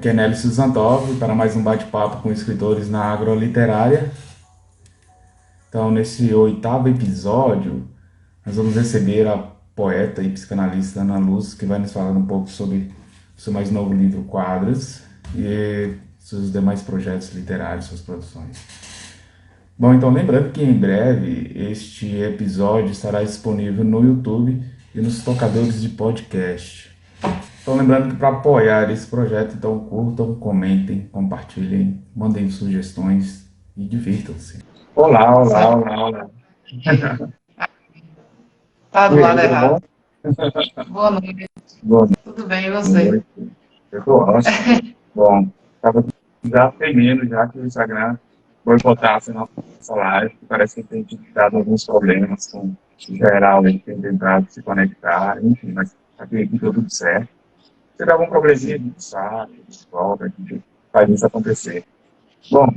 Aqui é Nélio Suzantov para mais um bate-papo com escritores na agroliterária. Então, nesse oitavo episódio, nós vamos receber a poeta e psicanalista Ana Luz, que vai nos falar um pouco sobre o seu mais novo livro, Quadras, e seus demais projetos literários, suas produções. Bom, então lembrando que em breve este episódio estará disponível no YouTube e nos tocadores de podcast. Então lembrando que para apoiar esse projeto, então curtam, comentem, compartilhem, mandem sugestões e divirtam-se. Olá, olá, Certo. olá, olá. Tá E do aí, lado tudo bom? errado. Boa noite. Boa Tudo bem, e você? noite. Eu estou ótimo. Bom, estava já temendo já que o Instagram boicotasse a nossa live, que parece que tem dado alguns problemas com o geral, ele tem tentado se conectar, enfim, mas aqui deu tudo certo. Se der algum probleminha, a gente sabe, a gente volta, a gente faz isso acontecer. Bom,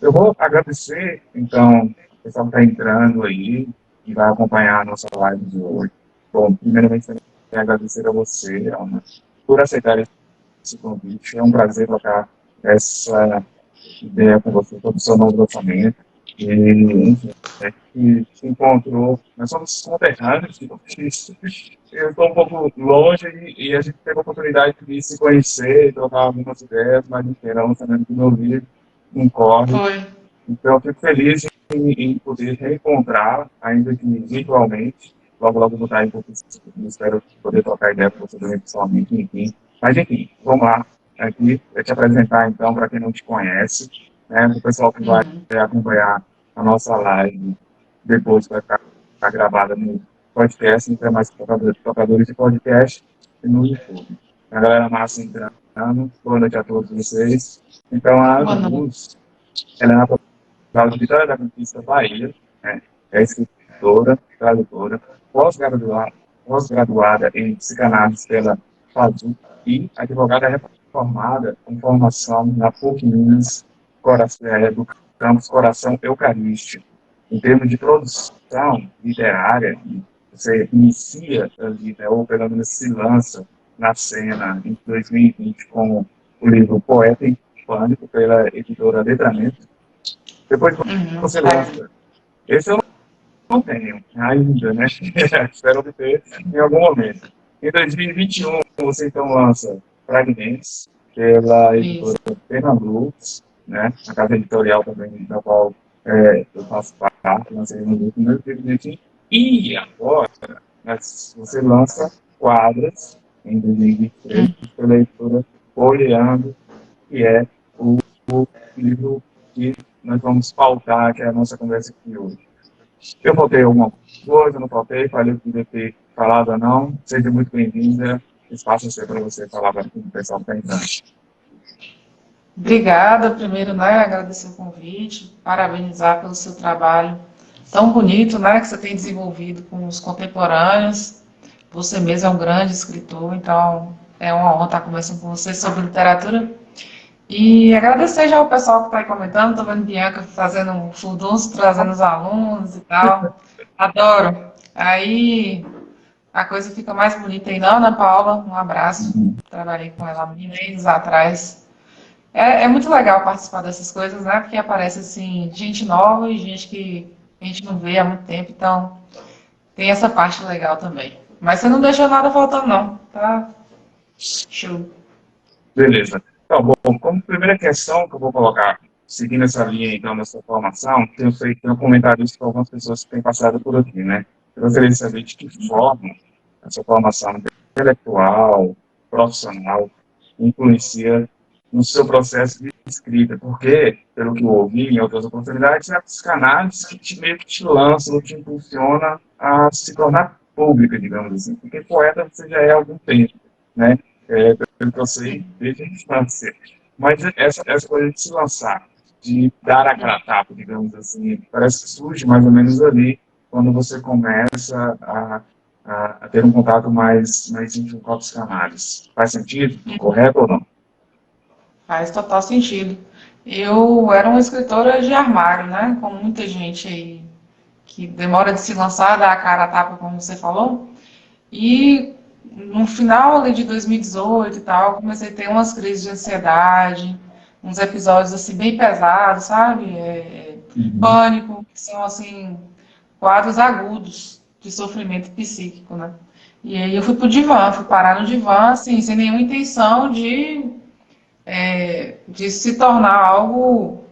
eu vou agradecer, então, o pessoal que está entrando aí e vai acompanhar a nossa live de hoje. Bom, primeiramente, eu quero agradecer a você, Ana, por aceitar esse convite. É um prazer trocar essa ideia com você sobre o seu novo lançamento. E, enfim, que se encontrou. Nós somos conterrâneos, tipo, eu estou um pouco longe e a gente teve a oportunidade de se conhecer, trocar algumas ideias, mas enfim, era um lançamento do meu livro, um corre. Foi. Então, eu fico feliz em poder reencontrar, ainda que virtualmente. Logo, logo vou estar em pouco, espero poder trocar ideia com você também pessoalmente, enfim. Mas, enfim, vamos lá. Aqui, eu te apresentar, então, para quem não te conhece, né, o pessoal que vai Uhum. acompanhar a nossa live depois vai ficar gravada no podcast, então é mais tocadores de podcast e no YouTube. A galera massa entrando, boa noite a todos vocês. Então, a Ana Boa noite. Luz, ela é natural de Vitória da Conquista, Bahia, né? É escritora, tradutora, pós-graduada em psicanálise pela FASU e advogada reformada com formação na PUC Minas, do campus Coração Eucarístico. Em termos de produção literária, você inicia ali, né, ou pelo menos se lança na cena em 2020 com o livro Poeta em Pânico, pela editora Letramento. Depois Uhum. você lança. Esse eu não tenho ainda, né? Espero obter em algum momento. Em 2021, você então lança Fragmentos, pela editora Isso. Pernambucos, né? A casa editorial também, da qual eu faço parte, lancei no livro em 2021. E agora, né, você lança Quadras, em 2023, Uhum. pela editora Oleando, que é o livro que nós vamos pautar, que é a nossa conversa aqui hoje. Eu faltei alguma coisa, não faltei, falei o que devia ter falado ou não. Seja muito bem-vinda. Espaço é seu para você falar para o pessoal que está entrando. Obrigada, primeiro, né, agradecer o convite, parabenizar pelo seu trabalho tão bonito, né, que você tem desenvolvido com os contemporâneos. Você mesmo é um grande escritor, então é uma honra estar conversando com você sobre literatura. E agradecer já o pessoal que está aí comentando, estou vendo Bianca fazendo um furdunço, trazendo os alunos e tal. Adoro. Aí a coisa fica mais bonita ainda. Ana Paula, um abraço. Trabalhei com ela há meses atrás. É muito legal participar dessas coisas, né? Porque aparece assim, gente nova e gente que a gente não vê há muito tempo, então tem essa parte legal também. Mas você não deixou nada faltando, não, tá? Show. Beleza. Então, bom, como primeira questão que eu vou colocar, seguindo essa linha, então, dessa formação, tenho comentado isso com algumas pessoas que têm passado por aqui, né? Eu gostaria de saber de que forma essa formação intelectual, profissional, influencia no seu processo de escrita, porque, pelo que eu ouvi em outras oportunidades, é a psicanálise que meio que te lança, ou te impulsiona a se tornar pública, digamos assim, porque poeta você já é há algum tempo, né? Pelo que eu sei, desde a infância. Mas essa coisa de se lançar, de dar a cara a tapa, digamos assim, parece que surge mais ou menos ali, quando você começa a ter um contato mais íntimo com a psicanálise. Faz sentido? Correto ou não? Faz total sentido. Eu era uma escritora de armário, né? Como muita gente aí que demora de se lançar, dar a cara a tapa, como você falou. E no final ali de 2018 e tal, comecei a ter umas crises de ansiedade, uns episódios assim bem pesados, sabe? Uhum. Pânico, que são assim quadros agudos de sofrimento psíquico, né? E aí eu fui pro divã, fui parar no divã, assim, sem nenhuma intenção de se tornar algo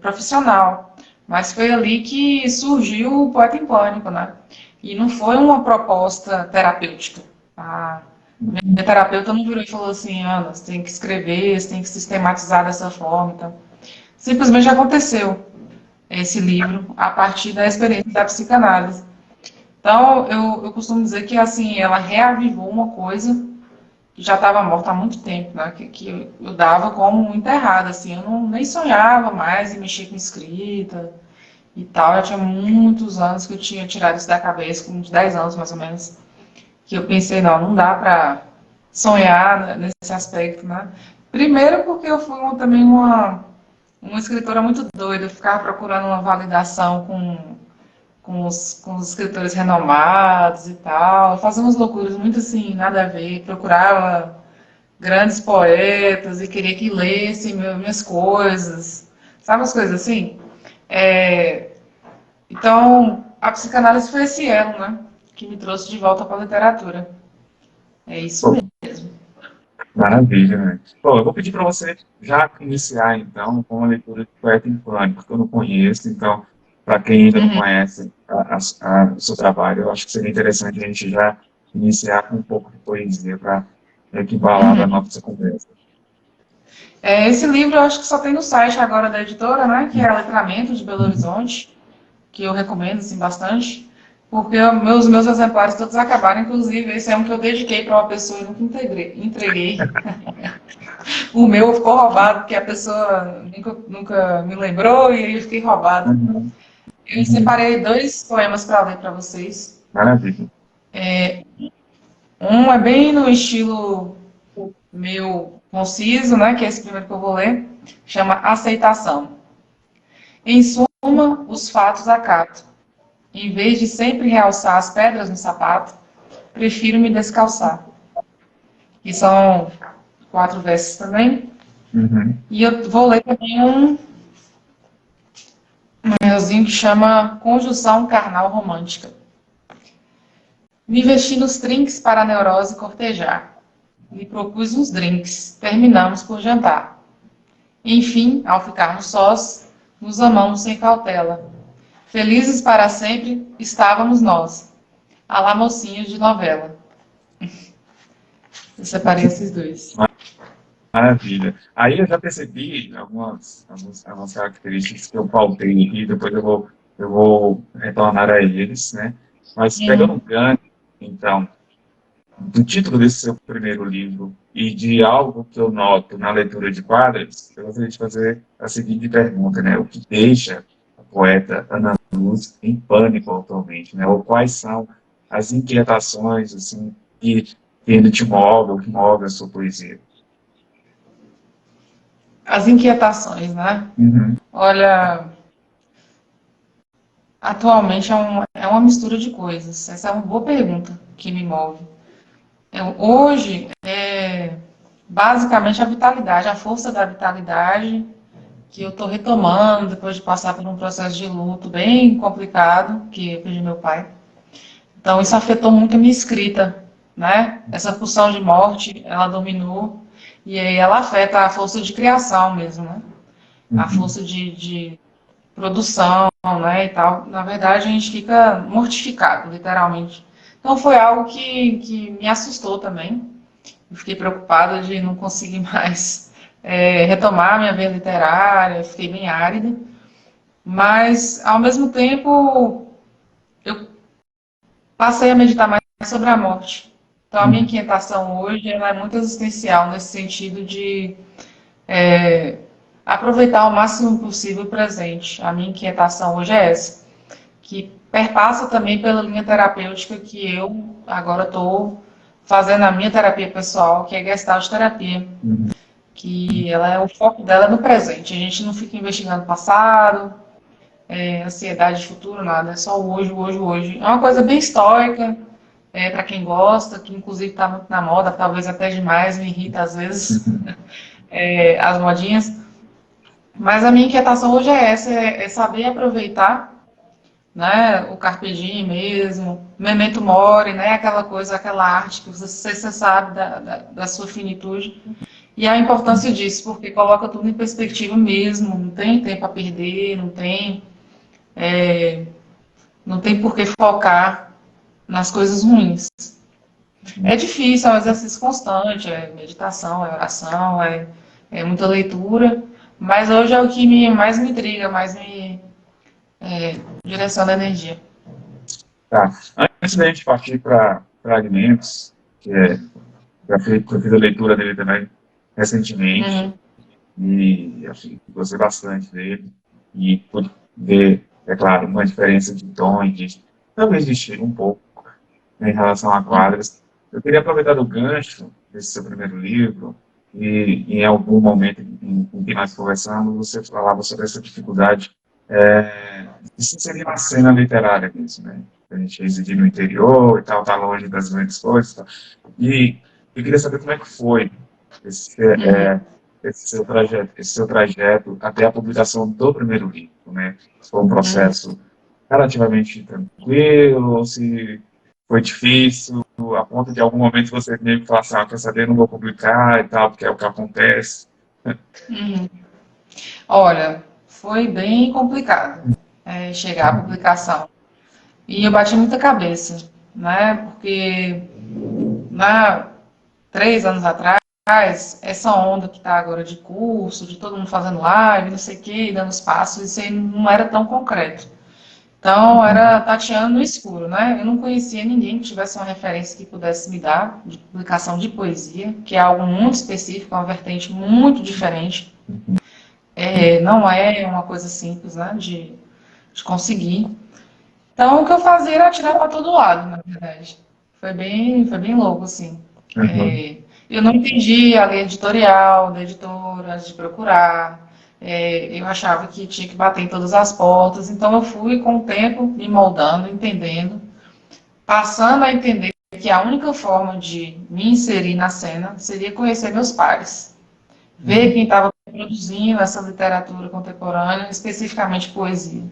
profissional. Mas foi ali que surgiu o Poeta em Pânico, né? E não foi uma proposta terapêutica. A minha terapeuta não virou e falou assim, Ana, você tem que escrever, você tem que sistematizar dessa forma. Então, simplesmente aconteceu esse livro a partir da experiência da psicanálise. Então, eu costumo dizer que assim, ela reavivou uma coisa que já estava morta há muito tempo, né? Que eu dava como enterrada, assim, eu não, nem sonhava mais em mexer com escrita e tal. Já tinha muitos anos que eu tinha tirado isso da cabeça, com uns 10 anos mais ou menos, que eu pensei, não, não dá para sonhar nesse aspecto, né? Primeiro porque eu fui também uma escritora muito doida, eu ficava procurando uma validação com os escritores renomados e tal, fazia umas loucuras muito assim, nada a ver, procurava grandes poetas e queria que lessem minhas coisas, sabe as coisas assim? É, então, a psicanálise foi esse elo, né, que me trouxe de volta para a literatura. É isso Pô, mesmo. maravilha, né? Pô, eu vou pedir para você já iniciar, então, com a leitura de Poeta em Pânico, que eu não conheço, então, para quem ainda não Uhum, conhece o seu trabalho, eu acho que seria interessante a gente já iniciar com um pouco de poesia para que embalar da uhum. nossa conversa. Esse livro eu acho que só tem no site agora da editora, né, que é a Letramento de Belo Horizonte, que eu recomendo assim, bastante, porque meus exemplares todos acabaram, inclusive esse é um que eu dediquei para uma pessoa e nunca entreguei. O meu ficou roubado, porque a pessoa nunca me lembrou e aí eu fiquei roubada. Uhum. Eu Uhum. separei dois poemas para ler para vocês. Maravilha. Um é bem no estilo meu conciso, né, que é esse primeiro que eu vou ler, chama Aceitação. Em suma, os fatos acato. Em vez de sempre realçar as pedras no sapato, prefiro me descalçar. E são 4 versos também. Uhum. E eu vou ler também um meus,inho que chama Conjunção Carnal Romântica. Me vesti nos trinques para a neurose cortejar. Lhe propus uns drinks. Terminamos por jantar. Enfim, ao ficarmos sós, nos amamos sem cautela. Felizes para sempre estávamos nós, a lá mocinhos de novela. Eu separei esses dois. Maravilha. Aí eu já percebi algumas características que eu pautei e depois eu vou retornar a eles, né? Mas pegando um Uhum. gancho, então, do título desse seu primeiro livro e de algo que eu noto na leitura de quadros, eu gostaria de fazer a seguinte pergunta, né? O que deixa a poeta Ana Luz em pânico atualmente, né? Ou quais são as inquietações, assim, que ainda te movem, ou que movem a sua poesia? As inquietações, né? Uhum. Olha, atualmente é uma mistura de coisas. Essa é uma boa pergunta que me move. Hoje, basicamente a vitalidade, a força da vitalidade que eu estou retomando depois de passar por um processo de luto bem complicado, que eu perdi meu pai. Então, isso afetou muito a minha escrita, né? Essa pulsão de morte, ela dominou, e aí ela afeta a força de criação mesmo, né? A Uhum. força de produção, né, e tal. Na verdade, a gente fica mortificado, literalmente. Então, foi algo que me assustou também. Eu fiquei preocupada de não conseguir mais retomar minha veia literária, fiquei bem árida. Mas, ao mesmo tempo, eu passei a meditar mais sobre a morte. Então, a minha Uhum. inquietação hoje ela é muito existencial, nesse sentido de aproveitar o máximo possível o presente. A minha inquietação hoje é essa, que perpassa também pela linha terapêutica que eu agora estou fazendo a minha terapia pessoal, que é Gestalt terapia, Uhum. que ela é o foco dela é no presente. A gente não fica investigando o passado, ansiedade de futuro, nada. É só o hoje, o hoje, o hoje. É uma coisa bem estoica, para quem gosta, que inclusive está muito na moda, talvez até demais, me irrita às vezes, as modinhas. Mas a minha inquietação hoje é essa, é saber aproveitar, né, o carpe diem mesmo, memento mori, né, aquela coisa, aquela arte que você sabe da sua finitude. E a importância disso, porque coloca tudo em perspectiva mesmo, não tem tempo a perder, não tem por que focar nas coisas ruins. É difícil, é um exercício constante, é meditação, é oração, é muita leitura, mas hoje é o que mais me intriga, mais me direciona a energia. Tá. Antes da gente partir para fragmentos, que eu fiz a leitura dele também recentemente, Uhum, e assim, gostei bastante dele, e pude ver, é claro, uma diferença de tom e de, talvez de estilo um pouco, né, em relação a quadros. Eu queria aproveitar do gancho desse seu primeiro livro, e em algum momento em que nós conversamos, você falava sobre essa dificuldade de se inserir na cena literária mesmo, né? A gente reside no interior e tal, tá longe das grandes coisas. Tal. E eu queria saber como é que foi esse, uhum, esse seu trajeto até a publicação do primeiro livro, né? Se foi um uhum. processo relativamente tranquilo, ou se foi difícil, a ponto de algum momento você meio que falar assim, quer saber, não vou publicar e tal, porque é o que acontece. Olha, foi bem complicado chegar à publicação. E eu bati muita cabeça, né? Porque 3 anos atrás, essa onda que está agora de curso, de todo mundo fazendo live, não sei o quê, dando os passos, isso aí não era tão concreto. Então, era tateando no escuro, né? Eu não conhecia ninguém que tivesse uma referência que pudesse me dar de publicação de poesia, que é algo muito específico, uma vertente muito diferente. Não é uma coisa simples, né, de conseguir. Então, o que eu fazia era tirar para todo lado, na verdade. Foi bem louco, assim. Uhum. Eu não entendi a lei editorial da editora, antes de procurar. Eu achava que tinha que bater em todas as portas. Então, eu fui, com o tempo, me moldando, entendendo, passando a entender que a única forma de me inserir na cena seria conhecer meus pares, ver quem estava produzindo essa literatura contemporânea, especificamente poesia.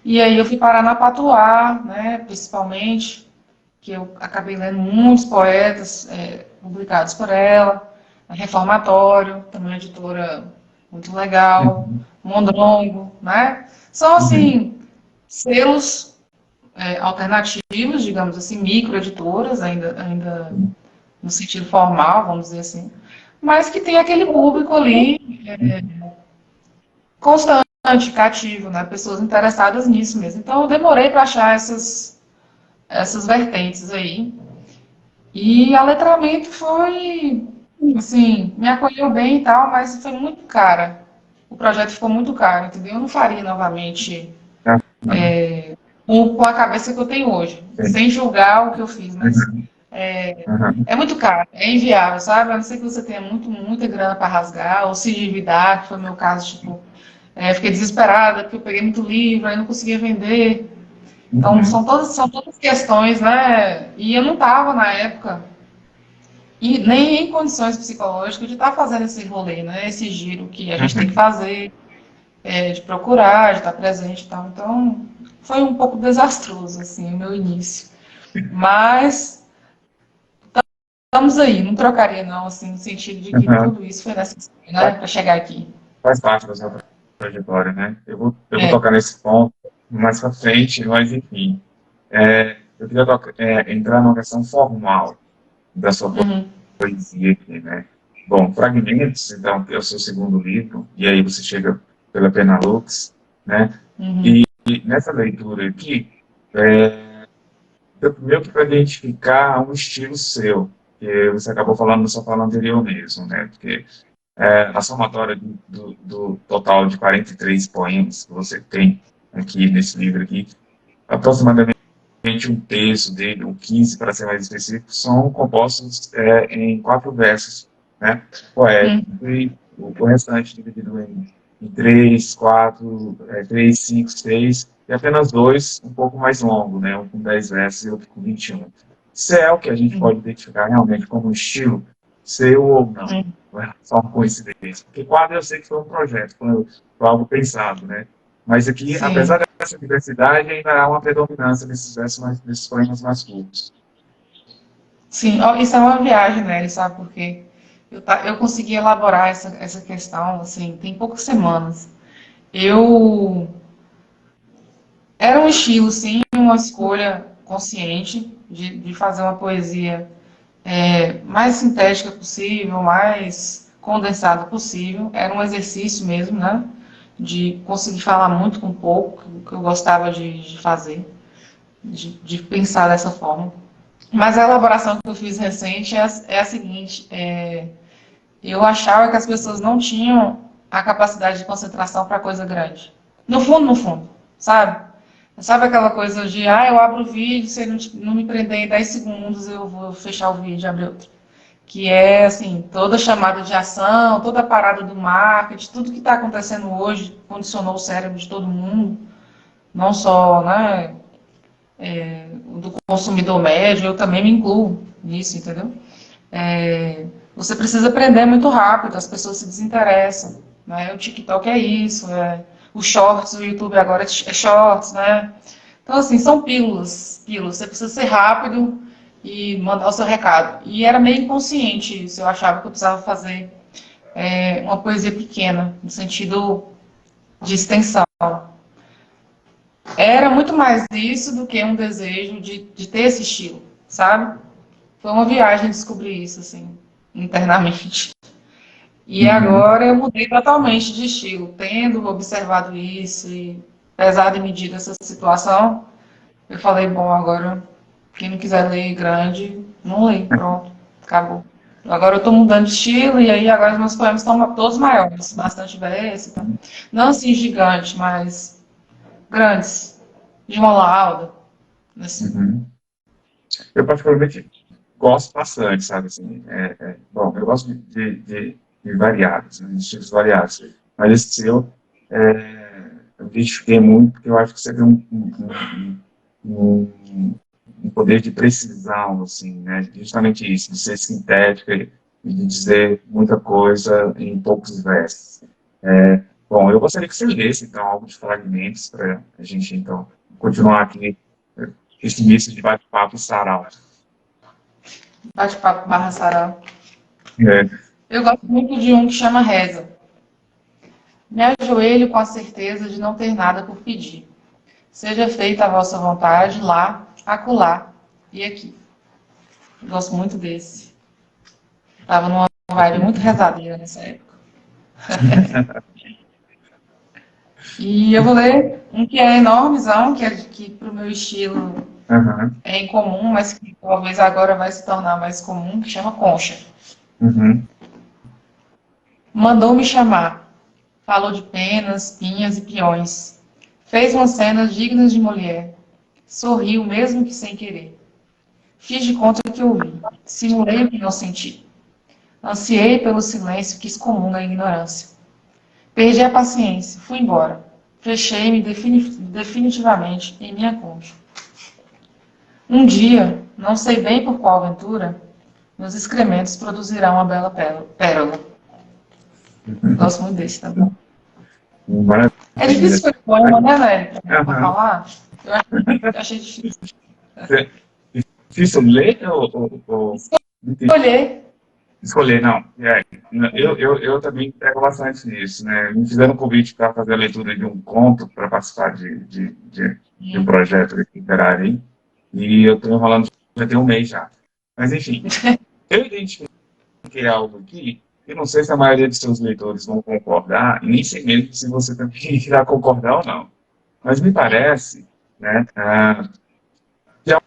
E aí eu fui parar na Patuá, né, principalmente, que eu acabei lendo muitos poetas publicados por ela, a Reformatório, também uma editora muito legal, Mondrongo, né? São, Uhum. assim, selos alternativos, digamos assim, microeditoras, ainda no sentido formal, vamos dizer assim, mas que tem aquele público ali constante, cativo, né? Pessoas interessadas nisso mesmo. Então, eu demorei para achar essas vertentes aí. E a letramento foi, assim, me acolheu bem e tal, mas foi muito cara. O projeto ficou muito caro, entendeu? Eu não faria novamente Ah, uhum. com a cabeça que eu tenho hoje, Sim. sem julgar o que eu fiz, mas Uhum. Uhum. é muito caro, é inviável, sabe? A não ser que você tenha muita grana para rasgar, ou se endividar, que foi o meu caso, tipo, fiquei desesperada porque eu peguei muito livro, aí não conseguia vender. Então, Uhum. são todas questões, né? E eu não estava na época, e nem em condições psicológicas de estar fazendo esse rolê, né? Esse giro que a gente tem que Uhum. fazer, de procurar, de estar presente e tal. Então, foi um pouco desastroso, assim, o meu início. Mas estamos aí, não trocaria não, assim, no sentido de que Uhum. tudo isso foi necessário, né? Para chegar aqui. Faz parte da sua trajetória, né? Eu vou É. tocar nesse ponto mais pra frente, mas enfim. Eu queria entrar numa questão formal da sua Uhum, poesia aqui, né? Bom, Fragmentos, então, que é o seu segundo livro, e aí você chega pela Penalux, né? uhum, E nessa leitura aqui, é, deu meio que para identificar um estilo seu, que você acabou falando na sua fala anterior mesmo, né? Porque a somatória do total de 43 poemas que você tem aqui nesse livro aqui, aproximadamente um terço dele, ou 15 para ser mais específico, são compostos em 4 versos, né, poéticos, uhum, e o restante dividido em 3, 4, 3, 5, 6, e apenas dois um pouco mais longo, né, um com 10 versos e outro com 21. se é o que a gente pode identificar realmente como estilo seu ou não. Não é só uma coincidência. Porque quadro eu sei que foi um projeto, foi algo pensado, né? Mas aqui, Sim, apesar dessa diversidade, ainda há uma predominância nesses poemas mais curtos. sim. Ó, isso é uma viagem, né? Ele sabe por quê? Eu consegui elaborar essa questão, assim, tem poucas semanas. Eu Era um estilo, sim, uma escolha consciente de fazer uma poesia mais sintética possível, mais condensada possível. Era um exercício mesmo, né? De conseguir falar muito com pouco, que eu gostava de fazer, de pensar dessa forma. Mas a elaboração que eu fiz recente é a seguinte: eu achava que as pessoas não tinham a capacidade de concentração para coisa grande. No fundo, sabe? Sabe aquela coisa de, eu abro o vídeo, se ele não me prender em 10 segundos, eu vou fechar o vídeo e abrir outro. Que é, assim, toda chamada de ação, toda a parada do marketing, tudo que está acontecendo hoje condicionou o cérebro de todo mundo, não só, né, do consumidor médio, eu também me incluo nisso, entendeu? Você precisa aprender muito rápido, as pessoas se desinteressam, né? O TikTok é isso, os shorts, o YouTube agora é shorts, né? Então, assim, são pílulas, pílulas. Você precisa ser rápido e mandar o seu recado. E era meio inconsciente isso. Eu achava que eu precisava fazer uma poesia pequena, no sentido de extensão. Era muito mais isso do que um desejo de ter esse estilo, sabe? Foi uma viagem descobrir isso, assim, internamente. E Uhum. agora eu mudei totalmente de estilo, tendo observado isso e pesado e medido essa situação. Eu falei, bom, agora quem não quiser ler grande, não lê, pronto, acabou. Agora eu estou mudando de estilo e aí agora os meus poemas estão todos maiores, bastante verso, tá? Não assim gigante, mas grandes, de uma lauda, assim. Uhum. Eu particularmente gosto bastante, sabe, assim, bom, eu gosto de variados, né, de estilos variados, mas esse seu, eu me identifiquei muito, porque eu acho que você tem um poder de precisão, assim, né, justamente isso, de ser sintética e de dizer muita coisa em poucos versos. Bom, eu gostaria que você lesse, então, alguns fragmentos para a gente, então, continuar aqui esse início de bate-papo sarau. Bate-papo barra sarau. É, Eu gosto muito de um que chama Reza. Me ajoelho com a certeza de não ter nada por pedir. Seja feita a vossa vontade, lá, acolá e aqui. Eu gosto muito desse. Tava numa vibe muito rezadeira nessa época. E eu vou ler um que é enormezão, que pro meu estilo aham, é incomum, mas que talvez agora vai se tornar mais comum, que chama Concha. uhum, Mandou-me chamar. Falou de penas, pinhas e peões. Fez umas cenas dignas de mulher. Sorriu mesmo que sem querer. Fiz de conta que ouvi. Simulei o que não senti. Ansiei pelo silêncio que excomunga a ignorância. Perdi a paciência. Fui embora. Fechei-me definitivamente em minha concha. Um dia, não sei bem por qual aventura, meus excrementos produzirão uma bela pérola. Gosto muito desse também. É difícil maravilha. escolher poema, né, Lélia, pra Aham. falar? Eu achei difícil É difícil ler ou escolher. escolher? Não. Eu também pego bastante nisso, né? Me fizeram um convite para fazer a leitura de um conto para participar de um projeto literário aí, e eu estou enrolando já tem um mês já. Mas, enfim, eu identifiquei algo aqui, eu não sei se a maioria de seus leitores vão concordar, e nem sei mesmo se você também irá concordar ou não. Mas me parece, né, que há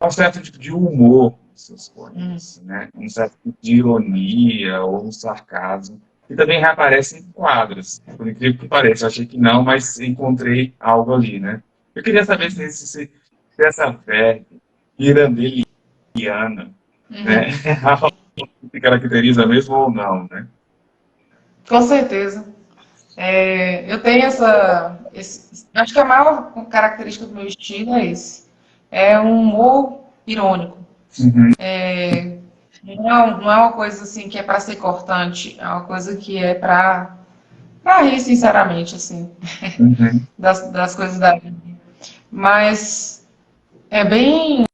um certo tipo de humor nos seus poemas, né, um certo tipo de ironia ou um sarcasmo, que também reaparece em quadros, por incrível que pareça. Eu achei que não, mas encontrei algo ali, né. Eu queria saber se essa verve irandeliana, né, Uhum. é algo que se caracteriza mesmo ou não, né. Com certeza. Eu tenho acho que a maior característica do meu estilo é esse. É um humor irônico. Uhum, Não é uma coisa assim que é para ser cortante, é uma coisa que é para rir, sinceramente, assim, uhum, das coisas da vida. Mas é bem,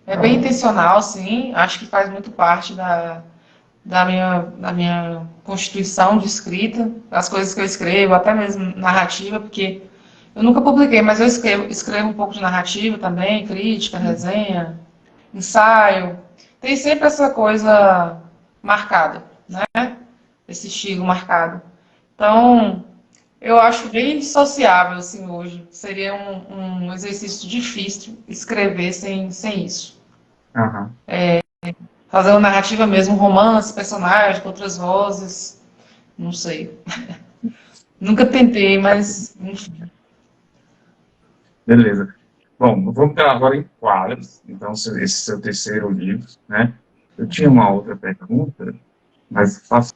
é bem intencional, sim. Acho que faz muito parte da minha constituição de escrita, das coisas que eu escrevo, até mesmo narrativa, porque eu nunca publiquei, mas eu escrevo um pouco de narrativa também, crítica, resenha, ensaio. Tem sempre essa coisa marcada, né? Esse estilo marcado. Então, eu acho bem dissociável, assim, hoje. Seria um exercício difícil escrever sem isso. aham. Fazer uma narrativa mesmo, um romance, personagem, com outras vozes, não sei. Nunca tentei, mas, enfim. Beleza. Bom, vamos entrar agora em quadros. Então, esse seu terceiro livro, né? Eu tinha uma outra pergunta, mas faço,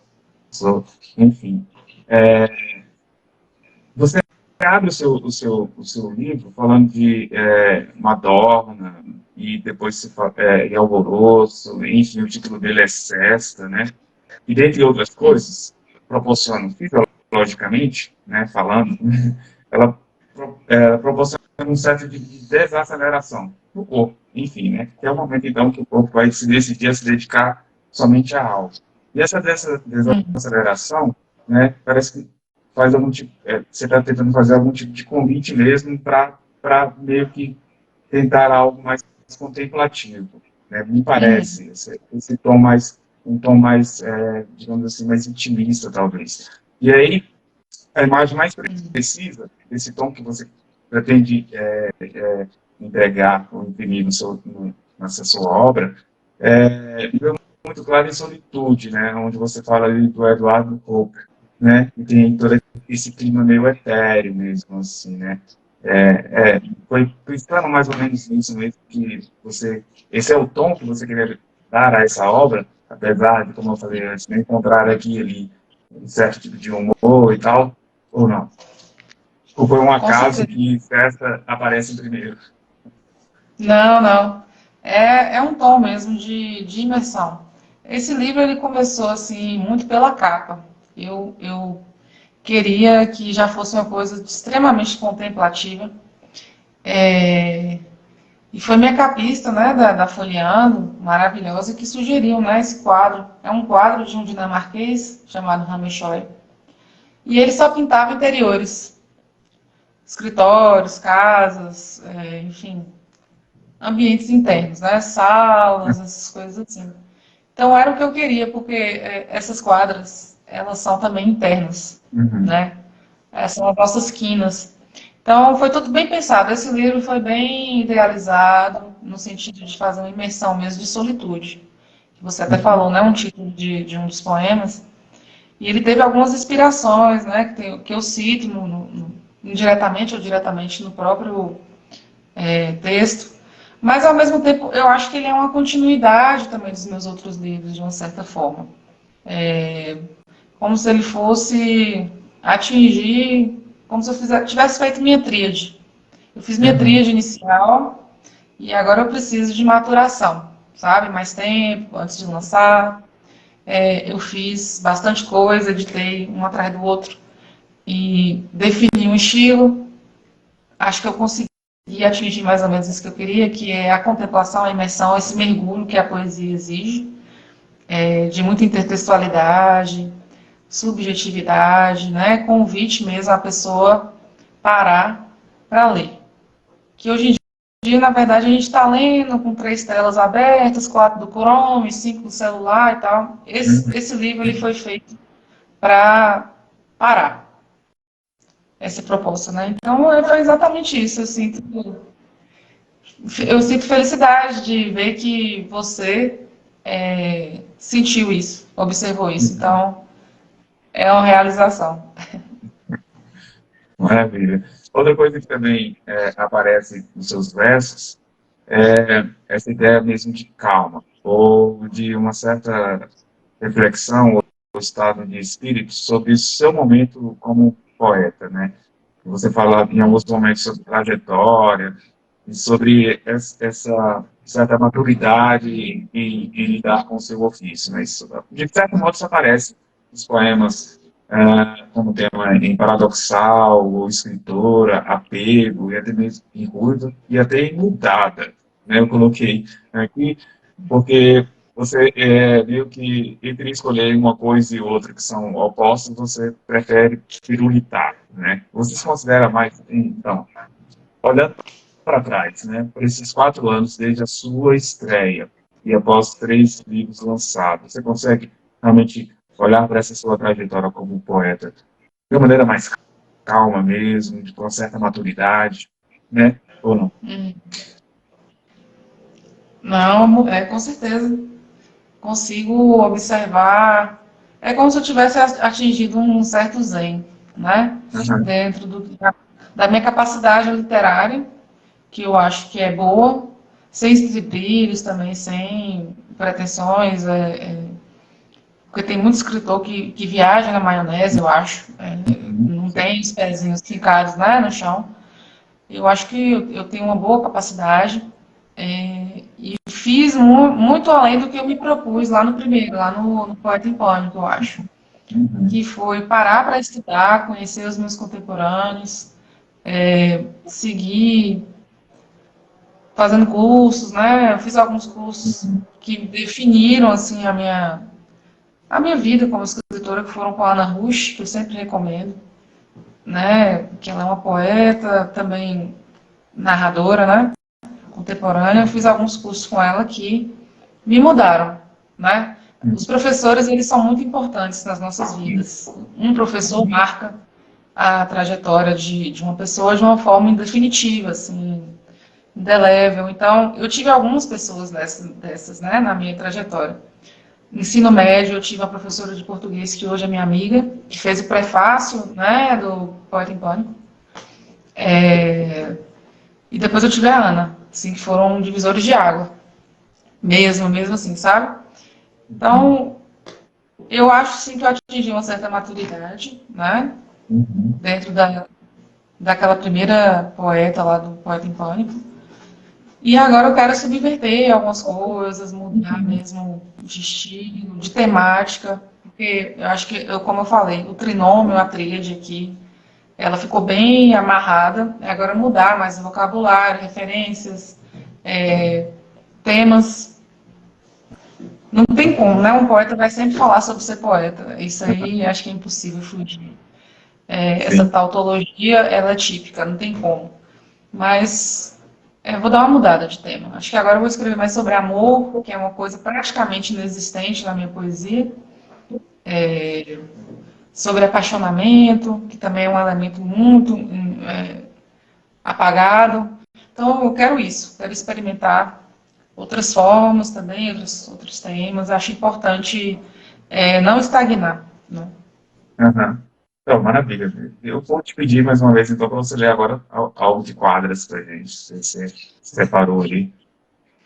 enfim. Você abre o seu livro falando de Madonna, e depois se fala, e Alvoroço, enfim, o título dele é Sesta, né? E dentre outras coisas, proporciona, fisiologicamente, né, falando, ela proporciona um certo de desaceleração do corpo, enfim, né? Que é o momento, então, que o corpo vai se decidir a se dedicar somente a algo. E essa desaceleração, né, parece que faz algum tipo, você está tentando fazer algum tipo de convite mesmo para meio que tentar algo mais contemplativo, né? Me parece, esse tom mais, um tom mais, digamos assim, mais intimista, talvez. E aí, a imagem mais precisa desse tom que você pretende entregar ou imprimir nessa sua obra, fica muito claro em Solitude, né? Onde você fala ali do Eduardo Hopper, né? E tem todo esse clima meio etéreo mesmo, assim, né? Foi pensando mais ou menos nisso mesmo que você, esse é o tom que você queria dar a essa obra, apesar de, como eu falei antes, né, encontrar aqui e ali um certo tipo de humor e tal, ou não? Ou foi um Com acaso certeza. que Festa aparece primeiro? Não, não. É um tom mesmo de imersão. Esse livro ele começou assim muito pela capa. Eu queria que já fosse uma coisa extremamente contemplativa. E foi minha capista, né, da Folheando, maravilhosa, que sugeriu, né, esse quadro. É um quadro de um dinamarquês chamado Ramechoi. E ele só pintava interiores, escritórios, casas, enfim, ambientes internos, né, salas, essas coisas assim. Então era o que eu queria, porque essas quadras, elas são também internas, Uhum. né? São as nossas quinas. Então foi tudo bem pensado. Esse livro foi bem idealizado, no sentido de fazer uma imersão mesmo de solitude. Que você até falou, né? Um título de um dos poemas. E ele teve algumas inspirações, né? Que eu cito indiretamente ou diretamente no próprio texto. Mas, ao mesmo tempo, eu acho que ele é uma continuidade também dos meus outros livros, de uma certa forma. Como se ele fosse atingir, como se eu tivesse feito minha tríade. Eu fiz minha Uhum. tríade inicial e agora eu preciso de maturação, sabe? Mais tempo antes de lançar. Eu fiz bastante coisa, editei um atrás do outro e defini um estilo. Acho que eu consegui atingir mais ou menos isso que eu queria, que é a contemplação, a imersão, esse mergulho que a poesia exige, de muita intertextualidade, subjetividade, né? Convite mesmo a pessoa parar para ler. Que hoje em dia, na verdade, a gente está lendo com 3 telas abertas, 4 do Chrome, 5 do celular e tal. Uhum. Esse livro ele foi feito para parar essa proposta, né? Então, foi exatamente isso. Eu sinto felicidade de ver que você sentiu isso, observou isso. Uhum. Então, é uma realização. Maravilha. Outra coisa que também aparece nos seus versos é essa ideia mesmo de calma, ou de uma certa reflexão ou estado de espírito sobre o seu momento como poeta, né? Você fala em alguns momentos sobre trajetória e sobre essa certa maturidade em lidar com o seu ofício, né? Isso, de certo modo, isso aparece nos poemas como tema em paradoxal, ou escritora, apego, e até mesmo em ruído, e até em mudada, né? Eu coloquei aqui, porque você viu que entre escolher uma coisa e outra que são opostas, você prefere pirulitar, né? Você se considera mais, então, olhando para trás, né, por esses 4 anos desde a sua estreia e após 3 livros lançados, você consegue realmente olhar para essa sua trajetória como poeta de uma maneira mais calma mesmo, com certa maturidade, né? Ou não? Hum. Não, com certeza. Consigo observar. É como se eu tivesse atingido um certo zen, né? Uhum. Dentro da minha capacidade literária, que eu acho que é boa, sem estribilhos também, sem pretensões, porque tem muito escritor que viaja na maionese, eu acho, não tem os pezinhos fincados, né, no chão. Eu acho que eu tenho uma boa capacidade, e fiz muito além do que eu me propus lá no primeiro, lá no Poeta em Pânico, eu acho. Uhum. Que foi parar para estudar, conhecer os meus contemporâneos, seguir fazendo cursos, né? Eu fiz alguns cursos que definiram assim a minha vida como escritora, que foram com a Ana Rush, que eu sempre recomendo, né? Que ela é uma poeta, também narradora, né? Contemporânea. Eu fiz alguns cursos com ela que me mudaram, né? Os professores, eles são muito importantes nas nossas vidas. Um professor marca a trajetória de uma pessoa de uma forma indefinitiva, assim, indelével. Então, eu tive algumas pessoas dessas, né, na minha trajetória. No ensino médio, eu tive uma professora de português que hoje é minha amiga, que fez o prefácio, né, do Poeta em Pânico. E depois eu tive a Ana, assim, que foram divisores de água. Mesmo assim, sabe? Então, eu acho, sim, que eu atingi uma certa maturidade, né, Uhum. dentro daquela primeira poeta lá do Poeta em Pânico. E agora eu quero subverter algumas coisas, mudar mesmo de estilo, de temática, porque eu acho que, como eu falei, o trinômio, a tríade aqui, ela ficou bem amarrada. Agora mudar mais o vocabulário, referências, temas. Não tem como, né? Um poeta vai sempre falar sobre ser poeta. Isso aí acho que é impossível fugir. Essa Sim. tautologia, ela é típica, não tem como. Mas vou dar uma mudada de tema. Acho que agora eu vou escrever mais sobre amor, que é uma coisa praticamente inexistente na minha poesia. Sobre apaixonamento, que também é um elemento muito apagado. Então eu quero isso, quero experimentar outras formas também, outros temas. Acho importante não estagnar, né? Uhum. Então, maravilha. Eu vou te pedir mais uma vez, então, para você ler agora algo de quadras para a gente. Você separou ali,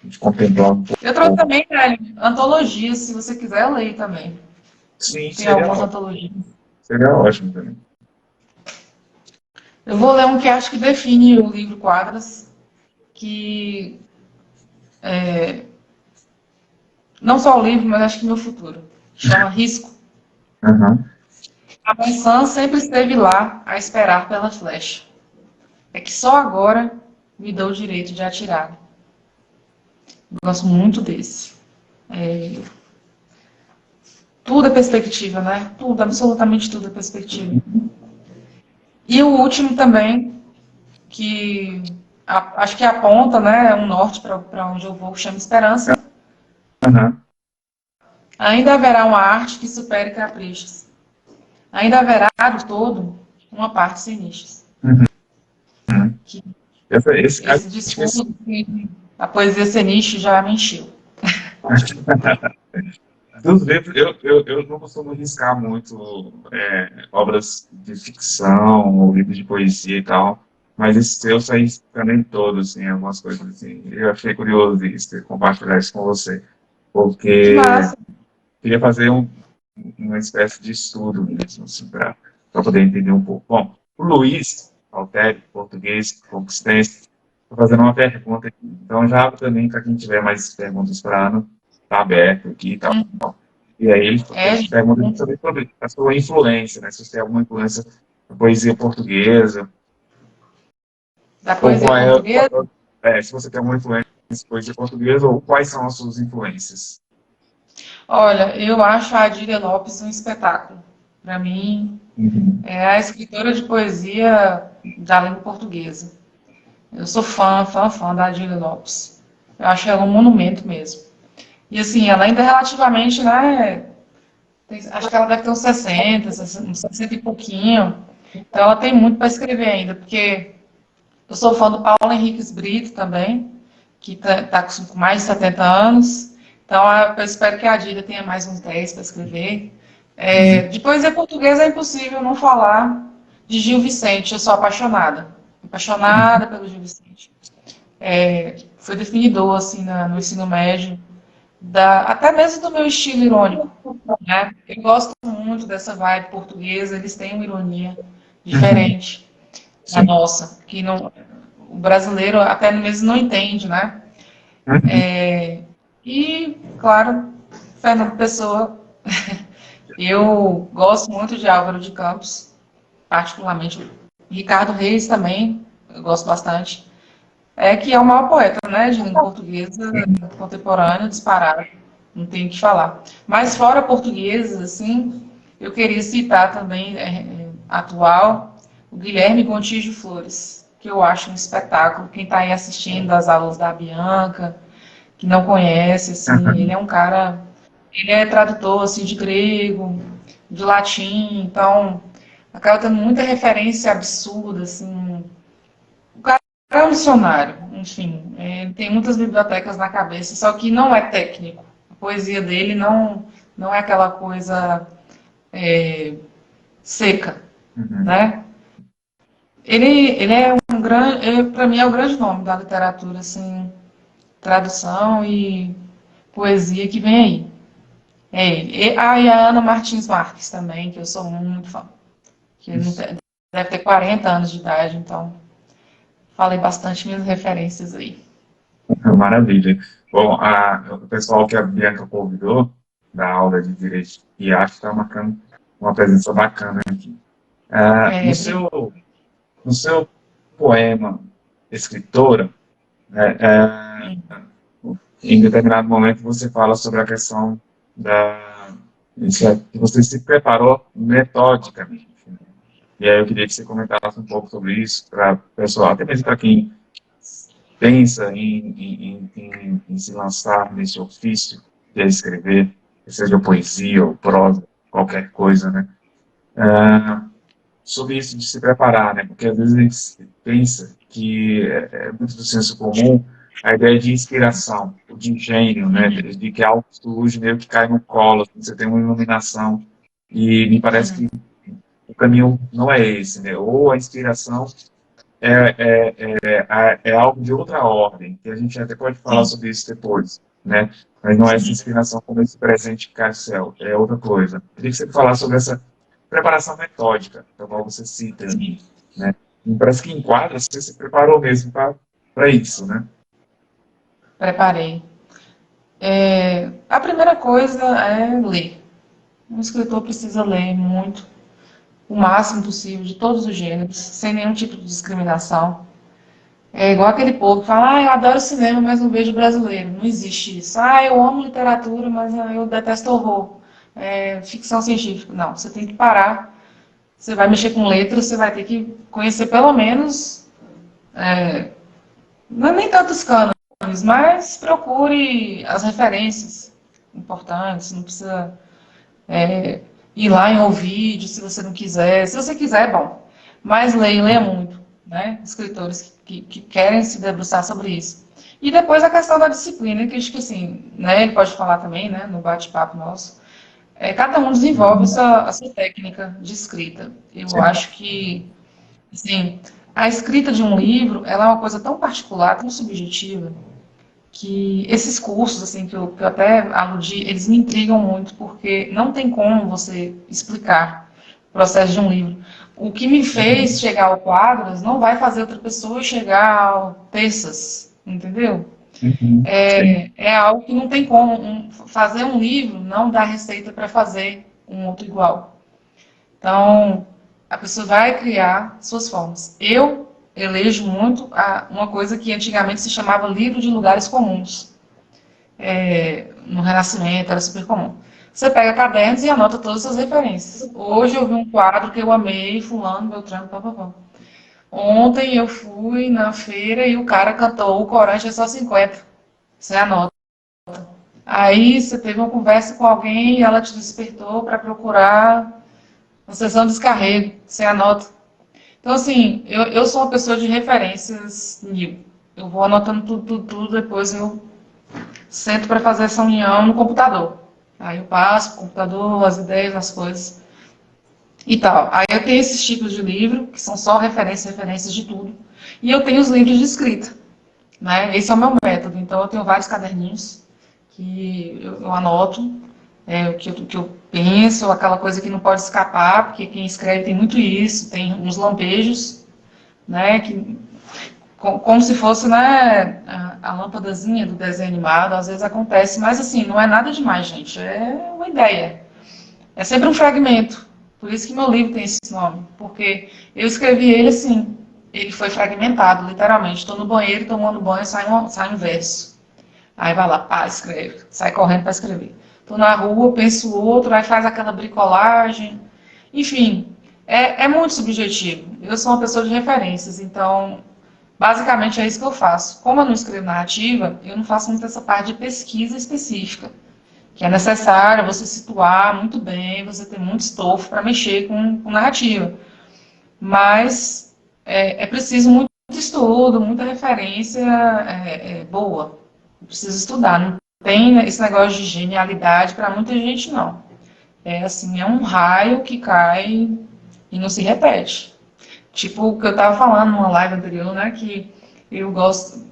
a gente contemplar um Eu trouxe pouco. também, né, antologias, se você quiser ler também. Sim, Tem algumas antologias. seria ótimo também. Eu vou ler um que acho que define o livro Quadras, que não só o livro, mas acho que meu futuro. Chama Risco. Uhum. A maçã sempre esteve lá, a esperar pela flecha. É que só agora me dou o direito de atirar. Gosto muito desse. Tudo é perspectiva, né? Tudo, absolutamente tudo é perspectiva. E o último também, que acho que aponta, né, um norte para onde eu vou, chama Esperança. Uhum. Ainda haverá uma arte que supere caprichos. Ainda haverá do todo uma parte sem nichos. Uhum. Que Acho esse que esse, discurso que a poesia sem nicho já me encheu. dos livros, eu não costumo riscar muito obras de ficção ou livros de poesia e tal, mas esse seu saí também todo, assim, algumas coisas assim. Eu achei curioso isso, compartilhar isso com você, Que porque massa! queria fazer uma espécie de estudo mesmo, assim, para poder entender um pouco. Bom, o Luiz Altero, português, conquistense, Tô fazendo uma pergunta aqui. Então, já também, para quem tiver mais perguntas para Ana, está aberto aqui e tal. E aí, É, ele pergunta sobre a sua influência, né? Se você tem alguma influência na poesia portuguesa, da ou poesia qual portuguesa. se você tem alguma influência na poesia portuguesa, ou quais são as suas influências. Olha, eu acho a Adília Lopes um espetáculo. Para mim, Uhum. é a escritora de poesia da língua portuguesa. Eu sou fã da Adília Lopes. Eu acho ela um monumento mesmo. E assim, ela ainda é relativamente, né? Acho que ela deve ter uns 60 e pouquinho. Então ela tem muito para escrever ainda, porque eu sou fã do Paulo Henriques Brito também, que está com mais de 70 anos. Então eu espero que a Adília tenha mais uns 10 para escrever. De poesia portuguesa é impossível não falar de Gil Vicente. Eu sou apaixonada. Apaixonada pelo Gil Vicente. Foi definidor assim, no ensino médio, até mesmo do meu estilo irônico. Né? Eu gosto muito dessa vibe portuguesa, eles têm uma ironia Uhum. diferente da Sim. nossa, que não, o brasileiro até mesmo não entende, né? Uhum. E, claro, Fernando Pessoa, eu gosto muito de Álvaro de Campos, particularmente. Ricardo Reis também, eu gosto bastante. Que é o maior poeta, né, de língua portuguesa contemporânea, disparado, não tem o que falar. Mas fora portuguesa, assim, eu queria citar também, atual, o Guilherme Gontijo Flores, que eu acho um espetáculo. Quem está aí assistindo das aulas da Bianca, que não conhece, assim, ele é um cara, ele é tradutor, assim, de grego, de latim, então, acaba tendo muita referência absurda, assim, o cara é um dicionário, enfim, tem muitas bibliotecas na cabeça, só que não é técnico. A poesia dele não é aquela coisa seca, Uhum. né? Ele é um grande, para mim é o grande nome da literatura, assim, tradução e poesia que vem aí. É ele. E a Ana Martins Marques também, que eu sou muito fã. Que ele não deve ter 40 anos de idade, então falei bastante minhas referências aí. Maravilha. Bom, o pessoal que a Bianca convidou da aula de Direito e Arte está marcando uma presença bacana aqui. Ah, É, obrigada. no seu poema Escritora, né, em determinado momento você fala sobre a questão que você se preparou metodicamente, né? E aí eu queria que você comentasse um pouco sobre isso para o pessoal, até mesmo para quem pensa em se lançar nesse ofício de escrever, seja poesia ou prosa, qualquer coisa, né? Sobre isso de se preparar, né? Porque às vezes a gente pensa que é muito do senso comum a ideia de inspiração, de gênio, né? De que algo surge meio que cai no colo, assim, você tem uma iluminação. E me parece que o caminho não é esse, né? Ou a inspiração é algo de outra ordem, que a gente até pode falar Sim, sobre isso depois, né? Mas não é essa sim. inspiração como esse presente que cai do céu, é outra coisa. Queria que você falasse sobre essa preparação metódica, da qual você cita, né? Me parece que enquadra, você se preparou mesmo para isso, né? Preparei. A primeira coisa é ler. Um escritor precisa ler muito, o máximo possível, de todos os gêneros, sem nenhum tipo de discriminação. É igual aquele povo que fala, eu adoro cinema, mas não vejo brasileiro. Não existe isso. Eu amo literatura, mas eu detesto horror. Ficção científica. Não, você tem que parar. Você vai mexer com letras, você vai ter que conhecer pelo menos, não é nem tantos cânones, mas procure as referências importantes. Não precisa ir lá em um vídeo, se você não quiser. Se você quiser, é bom. Mas leia muito, né? Escritores que querem se debruçar sobre isso. E depois a questão da disciplina, que acho que assim, né, ele pode falar também, né, no bate-papo nosso. Cada um desenvolve a sua técnica de escrita. Eu Sim, acho que, assim, a escrita de um livro, ela é uma coisa tão particular, tão subjetiva, que esses cursos, assim, que eu até aludi, eles me intrigam muito, porque não tem como você explicar o processo de um livro. O que me Uhum. fez chegar ao quadros não vai fazer outra pessoa chegar ao terças, entendeu? Uhum. Sim. É algo que não tem como. Fazer um livro não dá receita para fazer um outro igual. Então, a pessoa vai criar suas formas. Eu elejo muito uma coisa que antigamente se chamava livro de lugares comuns. No Renascimento era super comum. Você pega cadernos e anota todas as suas referências. Hoje eu vi um quadro que eu amei, fulano, Beltrano, papapá. Ontem eu fui na feira e o cara cantou o corante é só 50. Você anota. Aí você teve uma conversa com alguém e ela te despertou para procurar uma sessão de descarrego. Você anota. Então, assim, eu sou uma pessoa de referências mil. Eu vou anotando tudo, tudo, tudo, depois eu sento para fazer essa união no computador. Aí eu passo pro computador, as ideias, as coisas e tal. Aí eu tenho esses tipos de livro, que são só referências, referências de tudo. E eu tenho os livros de escrita, né? Esse é o meu método. Então eu tenho vários caderninhos que eu anoto o que eu penso, aquela coisa que não pode escapar, porque quem escreve tem muito isso, tem uns lampejos, né? Que como se fosse, né, a lâmpadazinha do desenho animado, às vezes acontece, mas assim, não é nada demais, gente, é uma ideia. É sempre um fragmento. Por isso que meu livro tem esse nome, porque eu escrevi ele assim, ele foi fragmentado, literalmente. Estou no banheiro tomando banho, sai um verso. Aí vai lá, pá, escreve, sai correndo para escrever. Estou na rua, penso outro, aí faz aquela bricolagem. Enfim, é muito subjetivo. Eu sou uma pessoa de referências, então basicamente é isso que eu faço. Como eu não escrevo narrativa, eu não faço muito essa parte de pesquisa específica, que é necessário você situar muito bem, você ter muito estofo para mexer com narrativa. Mas é preciso muito estudo, muita referência boa. Precisa estudar. Não tem esse negócio de genialidade para muita gente, não. É assim, é um raio que cai e não se repete. Tipo o que eu estava falando numa live anterior, né? Que eu gosto,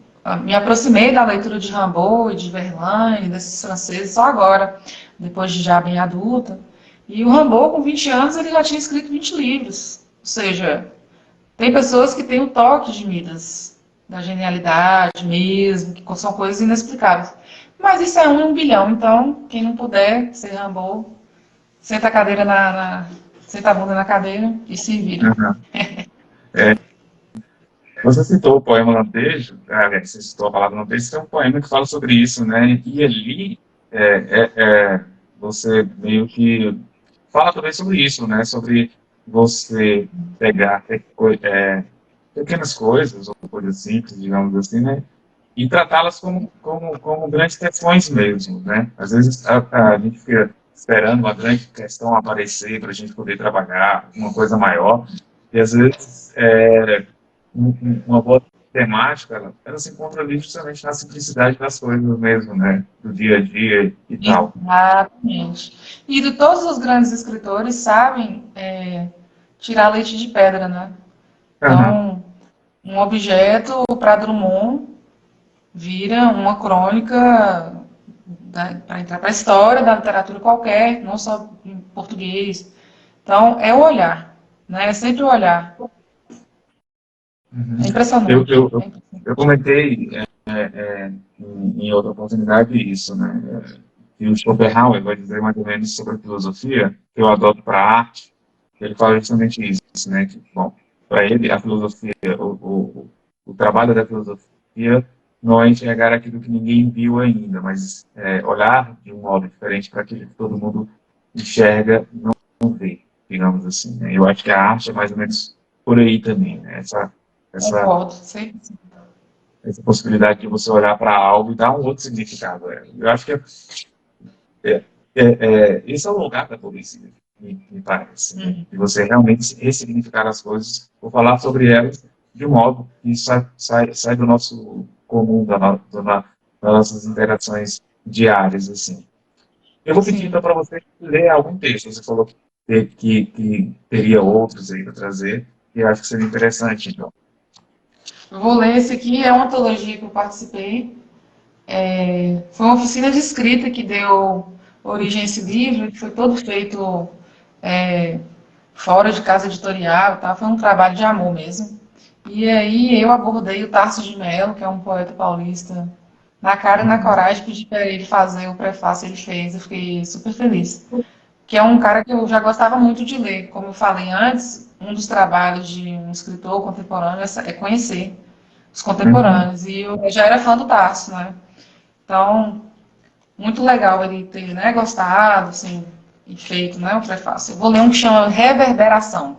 me aproximei da leitura de Rimbaud e de Verlaine, desses franceses, só agora, depois de já bem adulta. E o Rimbaud, com 20 anos, ele já tinha escrito 20 livros. Ou seja, tem pessoas que têm o toque de Midas, da genialidade mesmo, que são coisas inexplicáveis. Mas isso é um em um bilhão, então quem não puder ser Rimbaud, senta a cadeira senta a bunda na cadeira e se vira. Uhum. É, você citou o poema Lampejo, aliás, você citou a palavra Lampejo, que é um poema que fala sobre isso, né? E ali você meio que fala também sobre isso, né? Sobre você pegar pequenas coisas, ou coisas simples, digamos assim, né? E tratá-las como grandes questões mesmo, né? Às vezes a gente fica esperando uma grande questão aparecer para a gente poder trabalhar, uma coisa maior, e às vezes uma boa temática, ela se encontra ali justamente na simplicidade das coisas mesmo, né? Do dia a dia e tal. Exatamente. E de todos os grandes escritores sabem tirar leite de pedra, né? Aham. Então, um objeto para Drummond vira uma crônica para entrar para a história da literatura qualquer, não só em português. Então, é o olhar, né? É sempre o olhar. Uhum. É Eu, impressionante. eu, eu eu comentei em outra oportunidade isso, né? E o Schopenhauer vai dizer mais ou menos sobre a filosofia que eu adoto para a arte. Ele fala justamente isso, né? Que, bom, para ele, a filosofia, o trabalho da filosofia não é enxergar aquilo que ninguém viu ainda, mas olhar de um modo diferente para aquilo que todo mundo enxerga e não vê, digamos assim. Né? Eu acho que a arte é mais ou menos por aí também, né? Essa, Concordo, sempre. essa possibilidade de você olhar para algo e dar um outro significado. Eu acho que esse é o lugar da poesia, me parece, né? Uhum. De você realmente ressignificar as coisas ou falar sobre elas de um modo que sai do nosso comum, das nossas interações diárias, assim. Eu vou pedir então Sim. para você ler algum texto. Você falou que teria outros aí para trazer, e eu acho que seria interessante, então. Eu vou ler esse aqui, é uma antologia que eu participei. Foi uma oficina de escrita que deu origem a esse livro, que foi todo feito fora de casa editorial, tá? Foi um trabalho de amor mesmo. E aí eu abordei o Tarso de Melo, que é um poeta paulista, na cara e na Uhum. coragem, pedi para ele fazer o prefácio, ele fez, eu fiquei super feliz. Que é um cara que eu já gostava muito de ler. Como eu falei antes, um dos trabalhos de um escritor contemporâneo é conhecer os Uhum. contemporâneos. E eu já era fã do Tarso, né? Então, muito legal ele ter, né, gostado, assim, e feito, né, o prefácio. Eu vou ler um que chama Reverberação.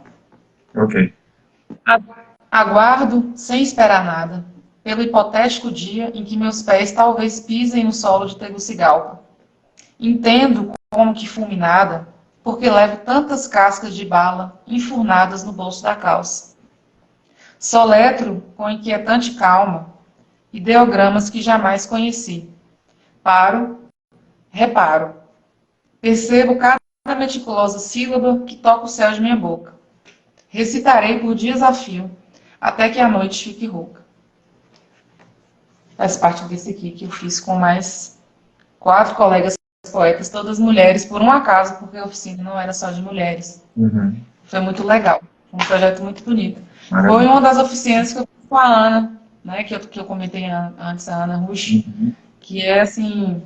Ok. Aguardo, sem esperar nada, pelo hipotético dia em que meus pés talvez pisem no solo de Tegucigalpa. Entendo como que fulminada, porque levo tantas cascas de bala enfurnadas no bolso da calça. Soletro com inquietante calma ideogramas que jamais conheci. Paro, reparo. Percebo cada meticulosa sílaba que toca o céu de minha boca. Recitarei por dias a fio, até que a noite fique rouca. Faz parte desse aqui que eu fiz com mais 4 colegas poetas, todas mulheres, por um acaso, porque a oficina não era só de mulheres. Uhum. Foi muito legal, um projeto muito bonito. Foi Maravilha. uma das oficinas que eu fiz com a Ana, né, que eu comentei antes, a Ana Rush, Uhum. que é assim,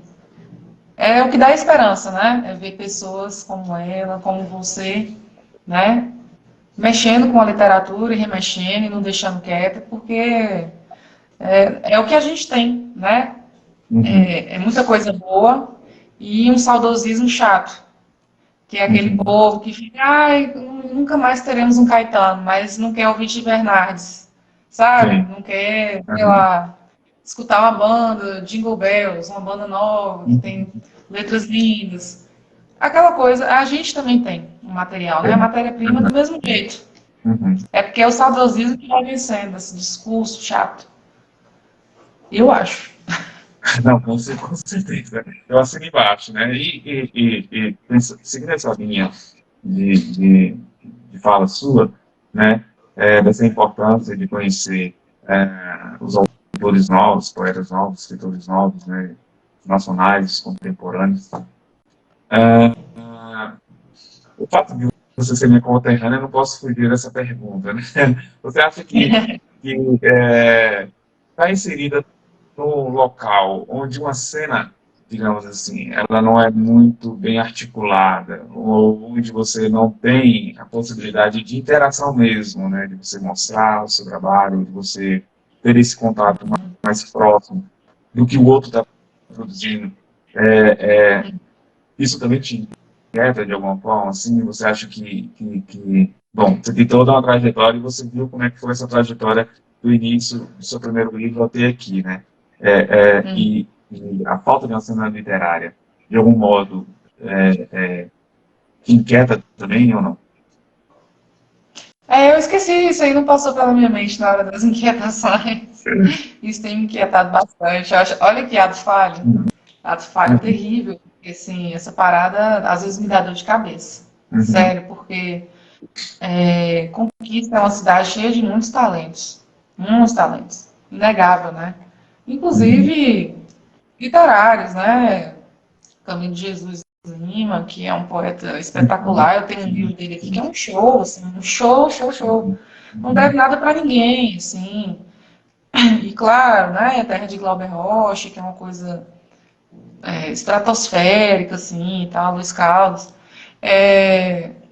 é o que dá esperança, né? É ver pessoas como ela, como você, né? Mexendo com a literatura e remexendo e não deixando quieta, porque é o que a gente tem, né? Uhum. É muita coisa boa e um saudosismo chato, que é aquele Uhum. povo que fica, ai, nunca mais teremos um Caetano, mas não quer ouvir de Bernardes, sabe? Sim. Não quer, sei Uhum. lá, escutar uma banda, Jingle Bells, uma banda nova, que Uhum. tem letras lindas. Aquela coisa, a gente também tem um material, né? A Sim. matéria-prima Uhum. do mesmo jeito. Uhum. É porque é o saudosismo que vai vencendo, esse discurso chato. Eu acho. Não, com certeza. Eu assino embaixo, né? Seguindo essa linha de, de, de fala sua, né? Dessa importância de conhecer os autores novos, poetas novos, escritores novos, né? Nacionais, contemporâneos. Ah, o fato de você ser minha conterrânea, eu não posso fugir dessa pergunta, né? Você acha que está inserida no local onde uma cena, digamos assim, ela não é muito bem articulada, ou onde você não tem a possibilidade de interação mesmo, né, de você mostrar o seu trabalho, de você ter esse contato mais próximo do que o outro está produzindo, isso também te inquieta de alguma forma, assim, você acha bom, você tem toda uma trajetória e você viu como é que foi essa trajetória do início do seu primeiro livro até aqui, né? Hum. E a falta de uma cena literária, de algum modo, te inquieta também ou não? Eu esqueci, isso aí não passou pela minha mente na hora das inquietações. Isso tem me inquietado bastante. Olha que ato falho. Ato falho Uhum, terrível. Porque, assim, essa parada às vezes me dá dor de cabeça. uhum, Sério, porque Conquista é uma cidade cheia de muitos talentos. Muitos talentos. Inegável, né? uhum, Inclusive literários, né? Camilo de Jesus Lima, que é um poeta uhum, espetacular. Eu tenho um livro dele aqui que é um show, assim, um show, show, show. uhum, Não uhum, deve nada para ninguém, assim. E claro, né? A Terra de Glauber Rocha, que é uma coisa estratosférica, assim, e tal, Luiz Caldas.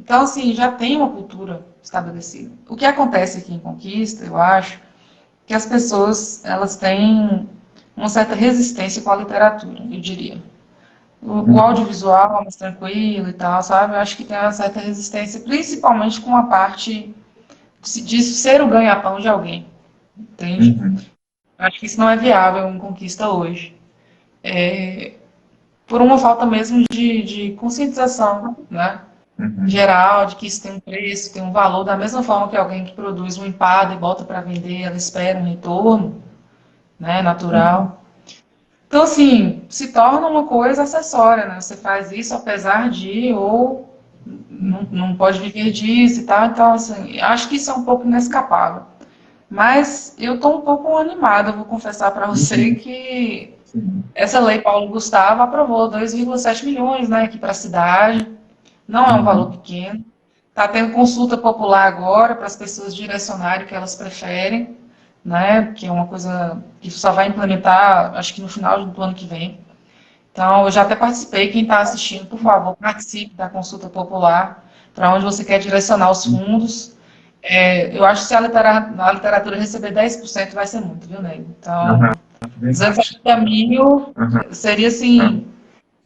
Então, assim, já tem uma cultura estabelecida. O que acontece aqui em Conquista, eu acho, que as pessoas, elas têm uma certa resistência com a literatura, eu diria. O uhum, audiovisual é mais tranquilo e tal, sabe? Eu acho que tem uma certa resistência, principalmente com a parte de ser o ganha-pão de alguém, entende? uhum, Eu acho que isso não é viável em Conquista hoje. Por uma falta mesmo de conscientização, né? uhum, Geral, de que isso tem um preço, tem um valor, da mesma forma que alguém que produz um empada e bota para vender, ela espera um retorno, né, uhum, natural. Então, assim, se torna uma coisa acessória, né? Você faz isso apesar de, ou não pode viver disso e tal. Então, assim, acho que isso é um pouco inescapável. Mas eu estou um pouco animada, vou confessar para você uhum, que sim, essa lei Paulo Gustavo aprovou 2,7 milhões, né, aqui para a cidade. Não é um valor uhum, pequeno. Está tendo consulta popular agora para as pessoas direcionarem o que elas preferem, né? Que é uma coisa que só vai implementar, acho que no final do ano que vem. Então, eu já até participei. Quem está assistindo, por favor, participe da consulta popular, para onde você quer direcionar os fundos. Eu acho que se a literatura receber 10% vai ser muito, viu, Nego? Aham, Então, bem baixo. 250 mil Aham, seria, aham, assim,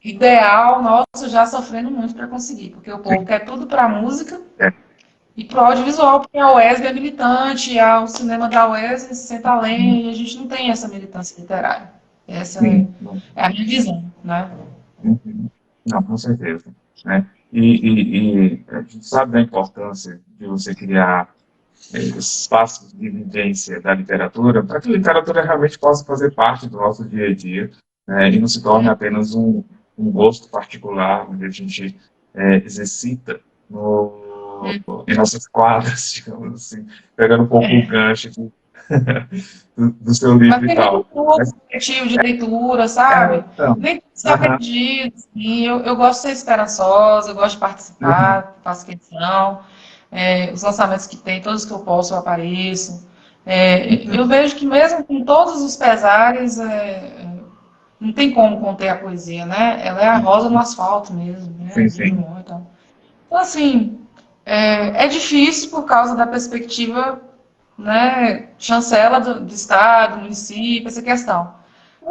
ideal, nossa, já sofrendo muito para conseguir, porque o povo sim, quer tudo para a música é, e para o audiovisual, porque a UESB é militante, o cinema da UESB se senta além, e a gente não tem essa militância literária. Essa é, sim, não, é a minha visão, né? uhum. Não, com certeza, né? E a gente sabe da importância de você criar espaços de vivência da literatura, para que a literatura realmente possa fazer parte do nosso dia a dia, né, e não se torne apenas um gosto particular, onde a gente exercita em nossas quadras, digamos assim, pegando um pouco o gancho aqui do seu Mas livro e tem muito tal. pouco Mas, objetivo de leitura, sabe? então, Nem tudo está aham, perdido. Assim. Eu gosto de ser esperançosa, eu gosto de uhum, participar, faço questão. Os lançamentos que tem, todos que eu posso, eu apareço. Eu uhum, vejo que mesmo com todos os pesares, não tem como conter a poesia, né? Ela é a rosa no asfalto mesmo, né? sim, Do sim, Drummond, então. Então, assim, é difícil por causa da perspectiva, né, chancela do Estado, do município, essa questão.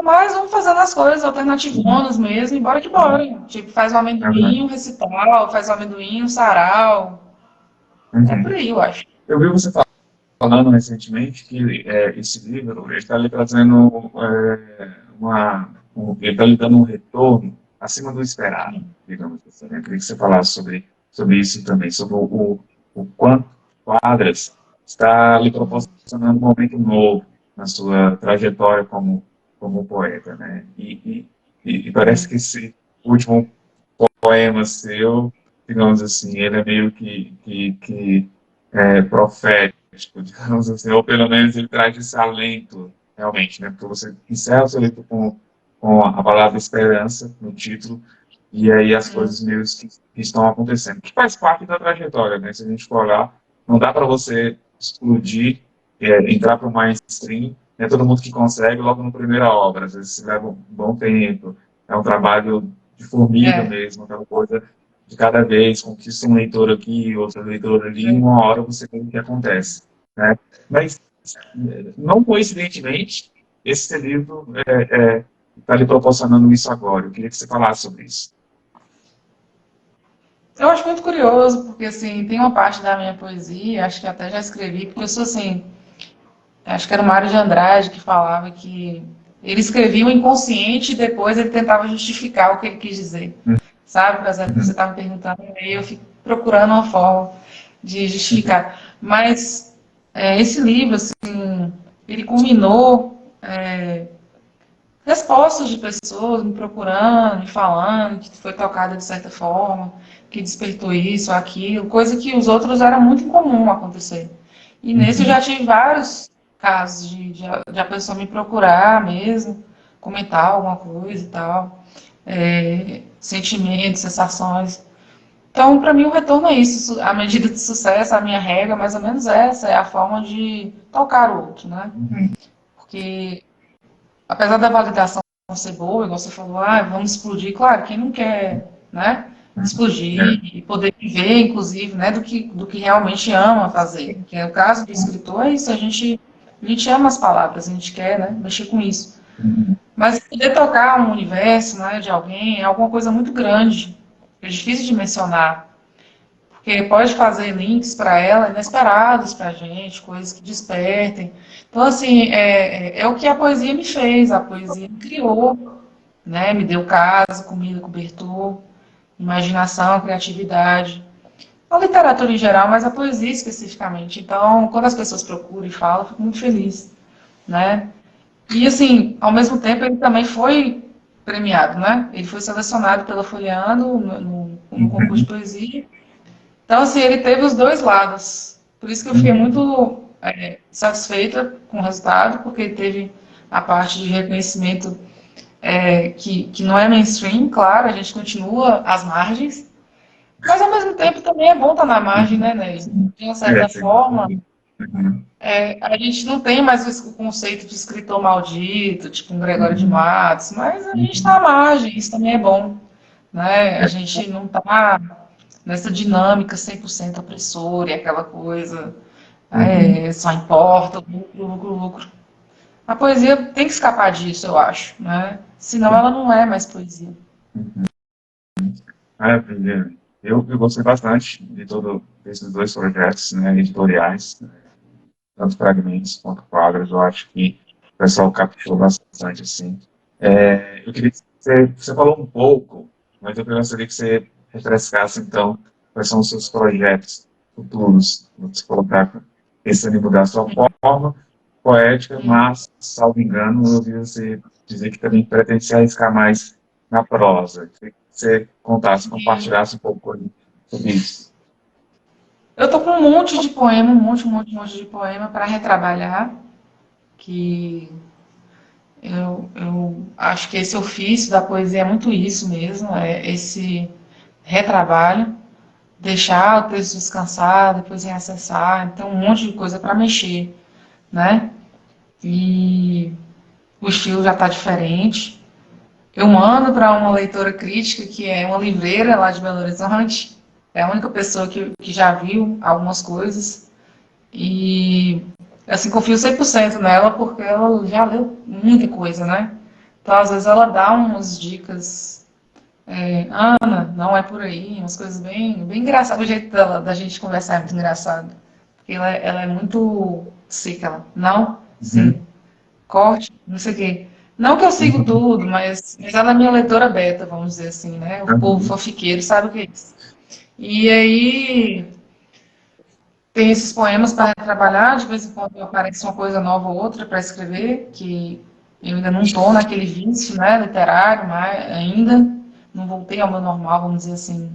Mas vamos fazendo as coisas uhum, alternativonas mesmo, e bora que bora. Tipo, faz o amendoim, aham, um recital, faz o amendoim, um sarau. É por uhum. aí, eu acho. Eu vi você falando recentemente que esse livro ele está lhe trazendo ele está lhe dando um retorno acima do esperado, digamos assim. Né? Eu queria que você falasse sobre isso também, sobre o quanto Quadras está lhe proporcionando um momento novo na sua trajetória como poeta, né? E parece que esse último poema seu, digamos assim, ele é meio que profético, digamos assim, ou pelo menos ele traz esse alento, realmente, né? Porque você encerra o seu livro com a palavra esperança no título, e aí as coisas meio que estão acontecendo, que faz parte da trajetória, né? Se a gente for olhar, não dá para você explodir, entrar para o mainstream, não é todo mundo que consegue logo na primeira obra, às vezes leva um bom tempo, é um trabalho de formiga É, mesmo, aquela coisa de cada vez, conquista um leitor aqui, outro leitor ali, e uma hora você vê o que acontece, né? Mas, não coincidentemente, esse livro está lhe proporcionando isso agora. Eu queria que você falasse sobre isso. eu acho muito curioso, porque assim, tem uma parte da minha poesia, acho que até já escrevi, porque eu sou assim, acho que era o Mário de Andrade que falava que ele escrevia o inconsciente e depois ele tentava justificar o que ele quis dizer. Sabe, por exemplo, você Uhum, estava me perguntando, aí eu fico procurando uma forma de uhum, justificar. Mas esse livro, assim, ele culminou respostas de pessoas me procurando, me falando que foi tocada de certa forma, que despertou isso, aquilo, coisa que os outros era muito incomum acontecer. E nesse eu uhum, já tive vários casos de a pessoa me procurar mesmo, comentar alguma coisa e tal, sentimentos, sensações. Então, para mim, o retorno é isso. A medida de sucesso, a minha regra, mais ou menos essa, é a forma de tocar o outro, né? uhum, Porque apesar da validação ser boa, igual você falou, vamos explodir, claro, quem não quer, né, uhum. explodir É, e poder viver, inclusive, né, do que realmente ama fazer. Que é o caso do escritor, é isso, a gente ama as palavras, a gente quer, né, mexer com isso. uhum, Mas poder tocar um universo, né, de alguém é alguma coisa muito grande, é difícil de mencionar, porque pode fazer links para ela inesperados para a gente, coisas que despertem. Então, assim, é o que a poesia me fez, a poesia me criou, né? Me deu casa, comida, cobertor, imaginação, criatividade. A literatura em geral, mas a poesia especificamente. Então, quando as pessoas procuram e falam, eu fico muito feliz, né? E, assim, ao mesmo tempo, ele também foi premiado, né? Ele foi selecionado pela Folheando no concurso de uhum, poesia. Então, assim, ele teve os dois lados. Por isso que eu fiquei uhum, muito satisfeita com o resultado, porque ele teve a parte de reconhecimento que não é mainstream, claro, a gente continua às margens, Mas, ao mesmo tempo, também é bom estar na margem, né, Ney? De uma É, certa sem forma, dúvida. Uhum. a gente não tem mais o conceito de escritor maldito, tipo um Gregório de Uhum. Matos, mas a gente está à Uhum. margem, isso também é bom, né? A É. gente não está nessa dinâmica 100% opressora e aquela coisa, Uhum. só importa o lucro, lucro, lucro. A poesia tem que escapar disso, eu acho, né? Senão ela não é mais poesia. Uhum. Maravilha. Eu gostei bastante de todos esses dois projetos, né, editoriais, tanto fragmentos quanto quadros. Eu acho que o pessoal captou bastante, assim. Eu queria que você falou um pouco, mas eu gostaria que você refrescasse, então, quais são os seus projetos futuros, você colocar, pensando em mudar a sua forma poética, Hum. mas, salvo engano, eu ouvi você dizer que também pretende se arriscar mais na prosa. Queria que você contasse, compartilhasse um pouco sobre isso. Eu tô com um monte de poema, um monte de poema para retrabalhar, que eu acho que esse ofício da poesia é muito isso mesmo, é esse retrabalho, deixar o texto descansar, depois reacessar, então um monte de coisa para mexer, né? E o estilo já está diferente. Eu mando para uma leitora crítica, que é uma livreira lá de Belo Horizonte, é a única pessoa que já viu algumas coisas, e assim, confio 100% nela, porque ela já leu muita coisa, né? Então, às vezes, ela dá umas dicas. Ana, não é por aí, umas coisas bem, bem engraçadas. O jeito dela, da gente conversar é muito engraçado. Porque ela é muito seca. Ela, não, Uhum. sim, corte, não sei o quê. Não que eu sigo Uhum. tudo, mas ela é minha leitora beta, vamos dizer assim, né? O povo Uhum. fofiqueiro sabe o que é isso. E aí, tem esses poemas para trabalhar, de vez em quando aparece uma coisa nova ou outra para escrever, que eu ainda não estou naquele vício, né, literário, mas ainda não voltei ao meu normal, vamos dizer assim.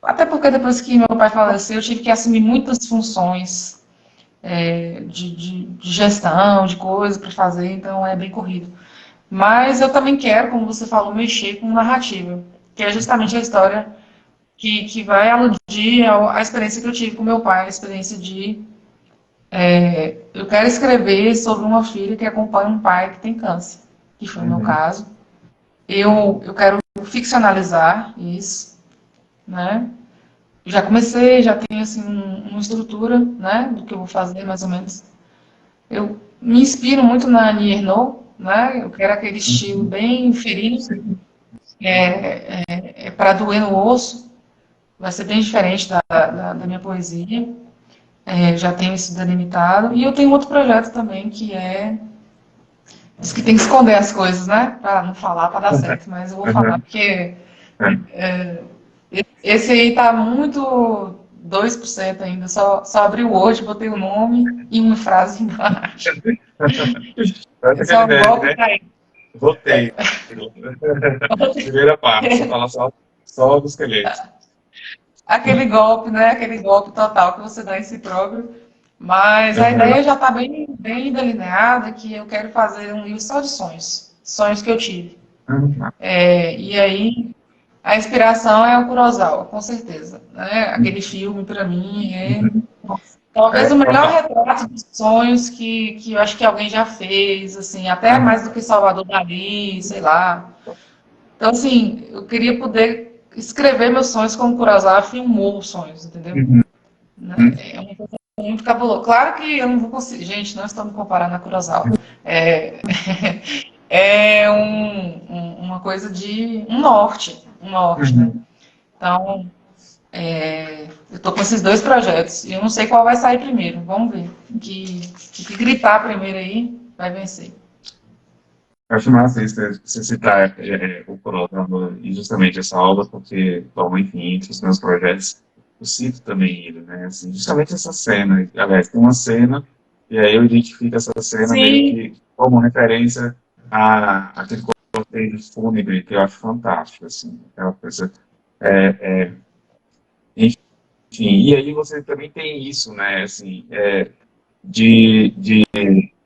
Até porque depois que meu pai faleceu, eu tive que assumir muitas funções de gestão, de coisas para fazer, então é bem corrido. Mas eu também quero, como você falou, mexer com narrativa, que é justamente a história que vai aludir à experiência que eu tive com meu pai, a experiência de eu quero escrever sobre uma filha que acompanha um pai que tem câncer, que foi o meu Uhum. caso. Eu quero ficcionalizar isso, né? Já comecei, já tenho assim uma estrutura, né, do que eu vou fazer mais ou menos. Eu me inspiro muito na Annie Ernaux, né? Eu quero aquele estilo Uhum. bem ferino, Sim. para doer no osso. Vai ser bem diferente da minha poesia. Já tenho isso delimitado. E eu tenho outro projeto também que é. Diz que tem que esconder as coisas, né? Pra não falar, pra dar certo. Mas eu vou falar, Uhum. porque É. esse aí tá muito 2% ainda. Só abri o Word, botei o nome e uma frase embaixo. Parece É só aquele um meme, golpe né? caído. Roteiro. Primeira parte, você fala só do esqueleto. Aquele golpe, né? Aquele golpe total que você dá em si próprio. Mas a Uhum. ideia já está bem, bem delineada, que eu quero fazer um livro só de sonhos. Sonhos que eu tive. Uhum. E aí, a inspiração é o Kurosawa, com certeza. Né? Aquele filme, para mim, é Uhum. Nossa. talvez É, o melhor total. retrato dos sonhos que eu acho que alguém já fez, assim, até Uhum. mais do que Salvador Dali, sei lá. Então, assim, eu queria poder escrever meus sonhos como o Kurosawa filmou os sonhos, entendeu? Uhum. Né? É uma coisa muito cabuloso. Claro que eu não vou conseguir. Gente, não estamos comparando a Kurosawa. É, é uma coisa de um norte, né? Uhum. Então, eu estou com esses dois projetos e eu não sei qual vai sair primeiro. Vamos ver. Que gritar primeiro aí vai vencer. Eu acho massa isso, você citar o programa e justamente essa obra, porque, bom, enfim, entre os meus projetos, eu cito também ele, né? Assim, justamente essa cena. Aliás, tem uma cena, e aí eu identifico essa cena meio Sim, que como referência àquele cortejo fúnebre, que eu acho fantástico, assim, aquela coisa. Enfim, e aí você também tem isso, né? Assim, de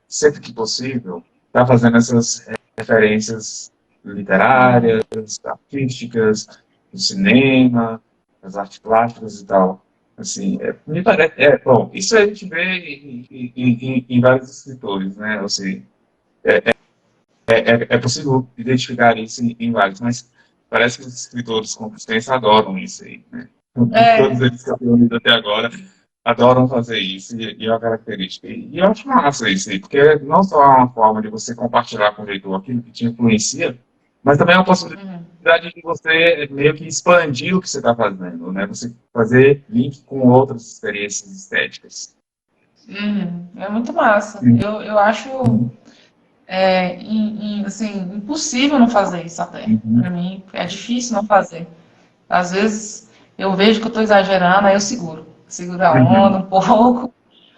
sempre que possível, estar fazendo essas referências literárias, artísticas, do cinema, das artes plásticas e tal. Assim, me parece, bom, isso a gente vê em vários escritores, né? Ou seja, é possível identificar isso em vários, mas parece que os escritores consistentes adoram isso aí, né? Todos É, eles que eu tenho lido até agora adoram fazer isso, e é uma característica. E eu acho massa isso aí, porque não só é uma forma de você compartilhar com o leitor aquilo que te influencia, mas também é uma uhum, possibilidade de você meio que expandir o que você está fazendo, né? Você fazer link com outras experiências estéticas. é muito massa. Eu acho assim, impossível não fazer isso até. Uhum. Para mim, é difícil não fazer. Às vezes eu vejo que eu estou exagerando, aí eu seguro. Seguro a onda Uhum. um pouco.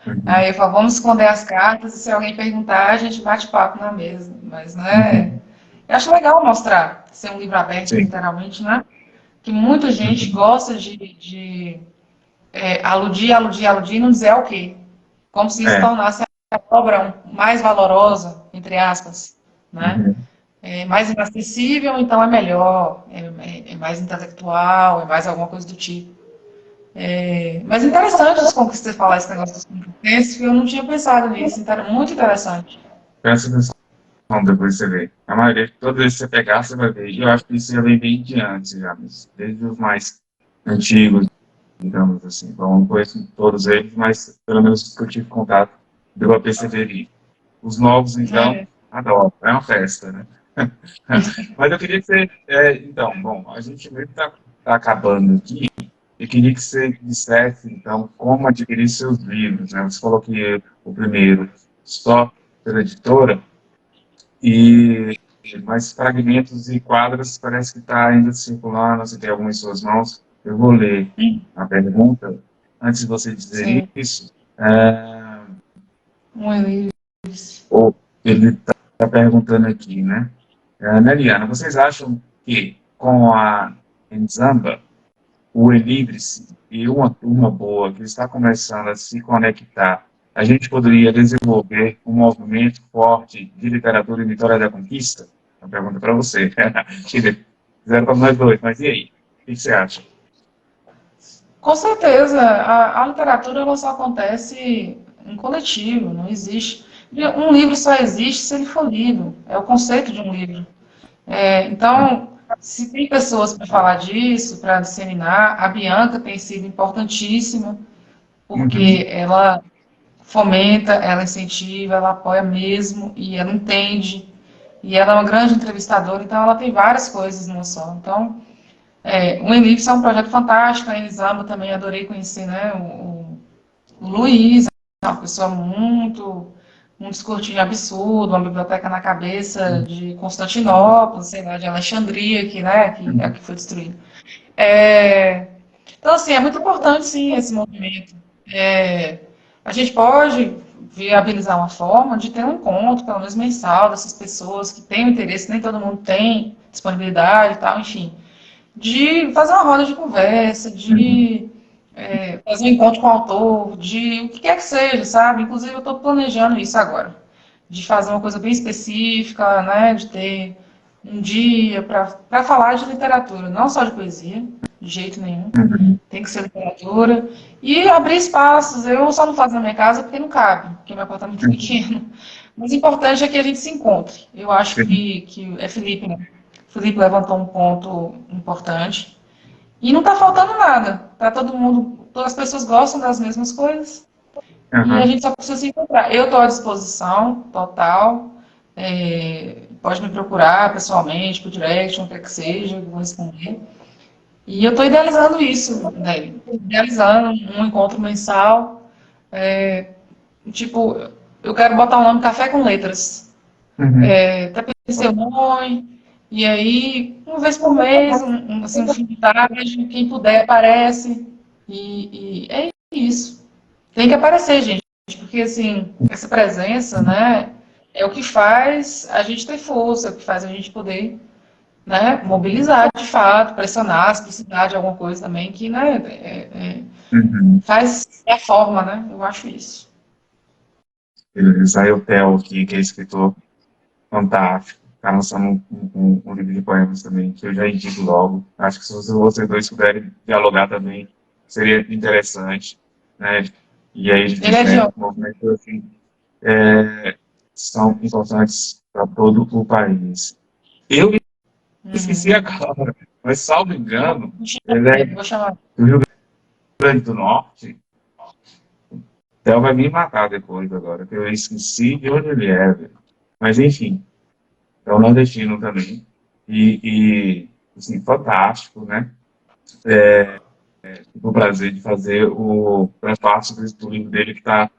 Uhum. Aí eu falo, vamos esconder as cartas e se alguém perguntar, a gente bate papo na mesa. Mas, né, Uhum. eu acho legal mostrar, ser um livro aberto, Sim. literalmente, né? Que muita gente Uhum. gosta de aludir e não dizer o quê. Como se isso É. tornasse a obra mais valorosa, entre aspas, né? Uhum. É mais inacessível, então é melhor, é mais intelectual, é mais alguma coisa do tipo. Mas interessante como você falar esse negócio dos competências, que eu não tinha pensado nisso, muito interessante. Presta atenção depois você vê. A maioria, toda vez que você pegar, você vai ver. E eu acho que isso já vem bem de antes, já, desde os mais antigos, digamos assim. Bom, não conheço todos eles, mas pelo menos os que eu tive contato, deu a perceber isso. Os novos, então, É. adoro. É uma festa, né? Mas eu queria que você. Então, bom, a gente meio que está acabando aqui. Eu queria que você dissesse, então, como adquirir seus livros, né? Você falou que o primeiro só pela editora, e mais fragmentos e quadros parece que está ainda circulando, você tem alguma em suas mãos. Eu vou ler a pergunta. Antes de você dizer Sim, isso, é, um livro. ou ele está perguntando aqui, né? Neliana, vocês acham que com a Enzamba, o Elivre-se e uma turma boa que está começando a se conectar, a gente poderia desenvolver um movimento forte de literatura em Vitória da Conquista? Uma pergunta para você. Fizeram para nós dois, mas e aí? O que você acha? Com certeza, a literatura ela só acontece em coletivo, não existe. Um livro só existe se ele for lido, é o conceito de um livro. Então, se tem pessoas para falar disso, para disseminar, a Bianca tem sido importantíssima, Uhum, porque ela fomenta, ela incentiva, ela apoia mesmo, e ela entende, e ela é uma grande entrevistadora, então ela tem várias coisas numa só. Então, o Enlipse é um projeto fantástico, a Elisama também adorei conhecer, né, o Luiz, é uma pessoa um descortinho absurdo, uma biblioteca na cabeça de Constantinopla, sei lá, de Alexandria, que, né, que foi destruída. É, então, assim, é muito importante, sim, esse movimento. É, a gente pode viabilizar uma forma de ter um encontro, pelo menos mensal, dessas pessoas que têm o interesse, nem todo mundo tem disponibilidade e tal, enfim, de fazer uma roda de conversa, uhum, de fazer um encontro com o autor, de o que quer que seja, sabe? Inclusive, eu estou planejando isso agora, de fazer uma coisa bem específica, né? De ter um dia para falar de literatura, não só de poesia, de jeito nenhum, uhum, tem que ser literatura, e abrir espaços. Eu só não faço na minha casa porque não cabe, porque meu apartamento é uhum, pequeno. Mas o importante é que a gente se encontre. Eu acho sim, que é Felipe, né? Felipe levantou um ponto importante. E não está faltando nada. Tá todo mundo, todas as pessoas gostam das mesmas coisas. E a uhum, gente só precisa se encontrar. Eu estou à disposição, total. Pode me procurar pessoalmente, por direct, onde quer que seja, eu vou responder. E eu estou idealizando isso, né? Idealizando um encontro mensal. Tipo, eu quero botar o nome Café com Letras. uhum, Até pensei o nome. E aí, uma vez por mês, assim, um fim de tarde, quem puder aparece. E é isso. Tem que aparecer, gente, porque assim, essa presença, né, é o que faz a gente ter força, é o que faz a gente poder, né, mobilizar de fato, pressionar, se precisar de alguma coisa também, que, né, uhum. faz a forma, né, eu acho isso. Israel Tel aqui, que é escritor fantástico. está lançando um livro de poemas também, que eu já indico logo. Acho que se vocês dois puderem dialogar também, seria interessante, né? E aí, de Ele é de né, onde? movimentos assim, são importantes para todo o país. Eu esqueci Uhum. agora, mas salvo engano, Vou chamar ele é ele, vou chamar. do Rio Grande do Norte. Theo vai me matar depois agora, que eu esqueci de onde ele é, velho. Mas enfim, é um nordestino também. Assim, fantástico, né? Tive o prazer de fazer o prefácio do livro dele que tá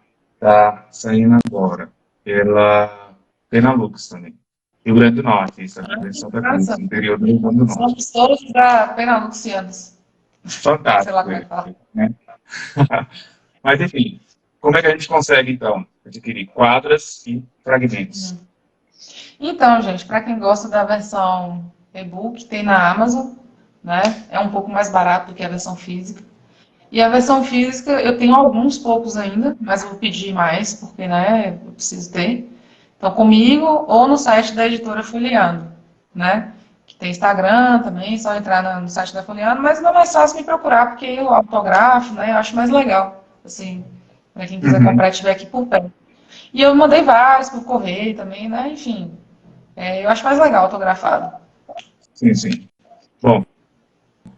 saindo agora, pela Penalux também. Rio Grande do Norte, isso aqui em Santa Cruz, Nossa, interior do Rio Grande do Norte. somos todos da Pena Lucianos. Sei lá Fantástico como é que ele, fala. né? Mas enfim, como é que a gente consegue, então, adquirir quadras e fragmentos? Então, gente, para quem gosta da versão e-book, tem na Amazon, né? É um pouco mais barato do que a versão física. E a versão física, eu tenho alguns poucos ainda, mas eu vou pedir mais, porque, né, eu preciso ter. Então, comigo ou no site da editora Folheando, né? Que tem Instagram também, só entrar no site da Folheando, mas não é mais fácil me procurar, porque eu autografo, né? Eu acho mais legal, assim, para quem quiser Uhum. comprar e estiver aqui por perto. E eu mandei vários por correio também, né? Enfim, eu acho mais legal autografado. Sim, sim. Bom,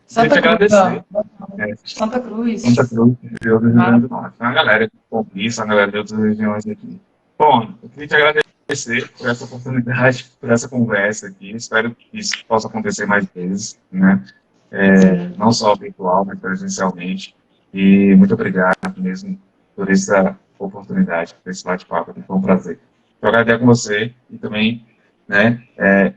queria te Santa Cruz, ó. agradecer, né? Santa Cruz. Santa Cruz, interior do Rio Grande do Norte. Uma galera que conquista, uma galera de outras regiões aqui. Bom, eu queria te agradecer por essa oportunidade, por essa conversa aqui. Espero que isso possa acontecer mais vezes, né? Sim. Não só virtual, mas presencialmente. E muito obrigado mesmo por essa oportunidade, por esse bate-papo. Foi um prazer. Jogar ideia com você e também, né,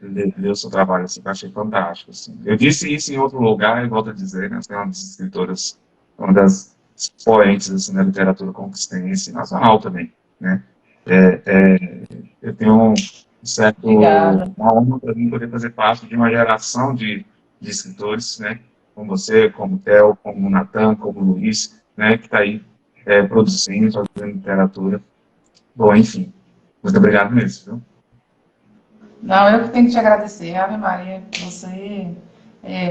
ler o seu trabalho, assim, que eu achei fantástico. Assim. Eu disse isso em outro lugar e volto a dizer, né, você é uma das escritoras, uma das expoentes assim, da literatura conquistense nacional também, né. É, é, eu tenho Obrigada. uma honra para mim poder fazer parte de uma geração de escritores, né, como você, como o Theo, como o Natan, como o Luiz, né, que está aí produzindo, fazendo literatura. Bom, enfim, muito obrigado mesmo, viu? Não, eu que tenho que te agradecer, Ave Maria. Você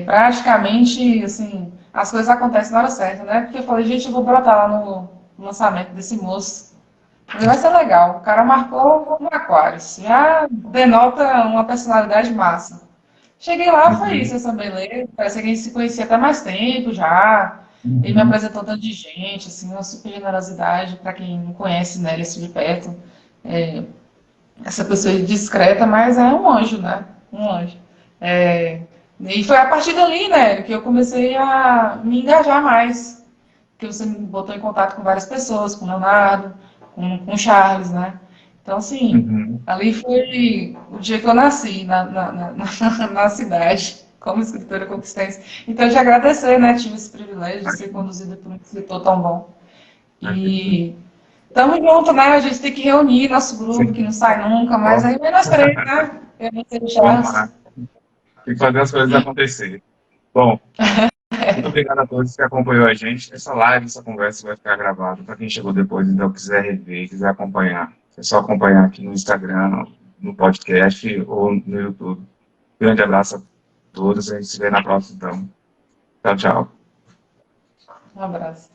praticamente, assim, as coisas acontecem na hora certa, né? Porque eu falei, gente, eu vou brotar lá no lançamento desse moço. Falei, vai ser legal. O cara marcou um aquário. Já denota uma personalidade massa. Cheguei lá, foi isso, Uhum. essa beleza. Parece que a gente se conhecia até mais tempo já. Ele me Uhum. apresentou tanto de gente, assim, uma super generosidade para quem não conhece, né, ele assim de perto. Essa pessoa é discreta, mas é um anjo, né? Um anjo. É, e foi a partir dali, né, que eu comecei a me engajar mais. Que você me botou em contato com várias pessoas, com o Leonardo, com o Charles, né? Então, assim, Uhum. ali foi o dia que eu nasci na cidade, como escritora conquistense. Então, eu te agradecer, né? Tive esse privilégio de ser conduzida por um escritor tão bom. Imagina. E tamo junto, né? A gente tem que reunir nosso grupo, que Sim, não sai nunca, mas vamos, aí vem nós três, né? Eu vou ter o vamos Charles. lá. Tem que fazer as coisas acontecerem. Bom, muito obrigado a todos que acompanhou a gente. Essa live, essa conversa vai ficar gravada. Para quem chegou depois, então quiser rever, quiser acompanhar, é só acompanhar aqui no Instagram, no podcast ou no YouTube. Grande abraço a todos. A gente se vê na próxima, então. Tchau, tchau. Um abraço.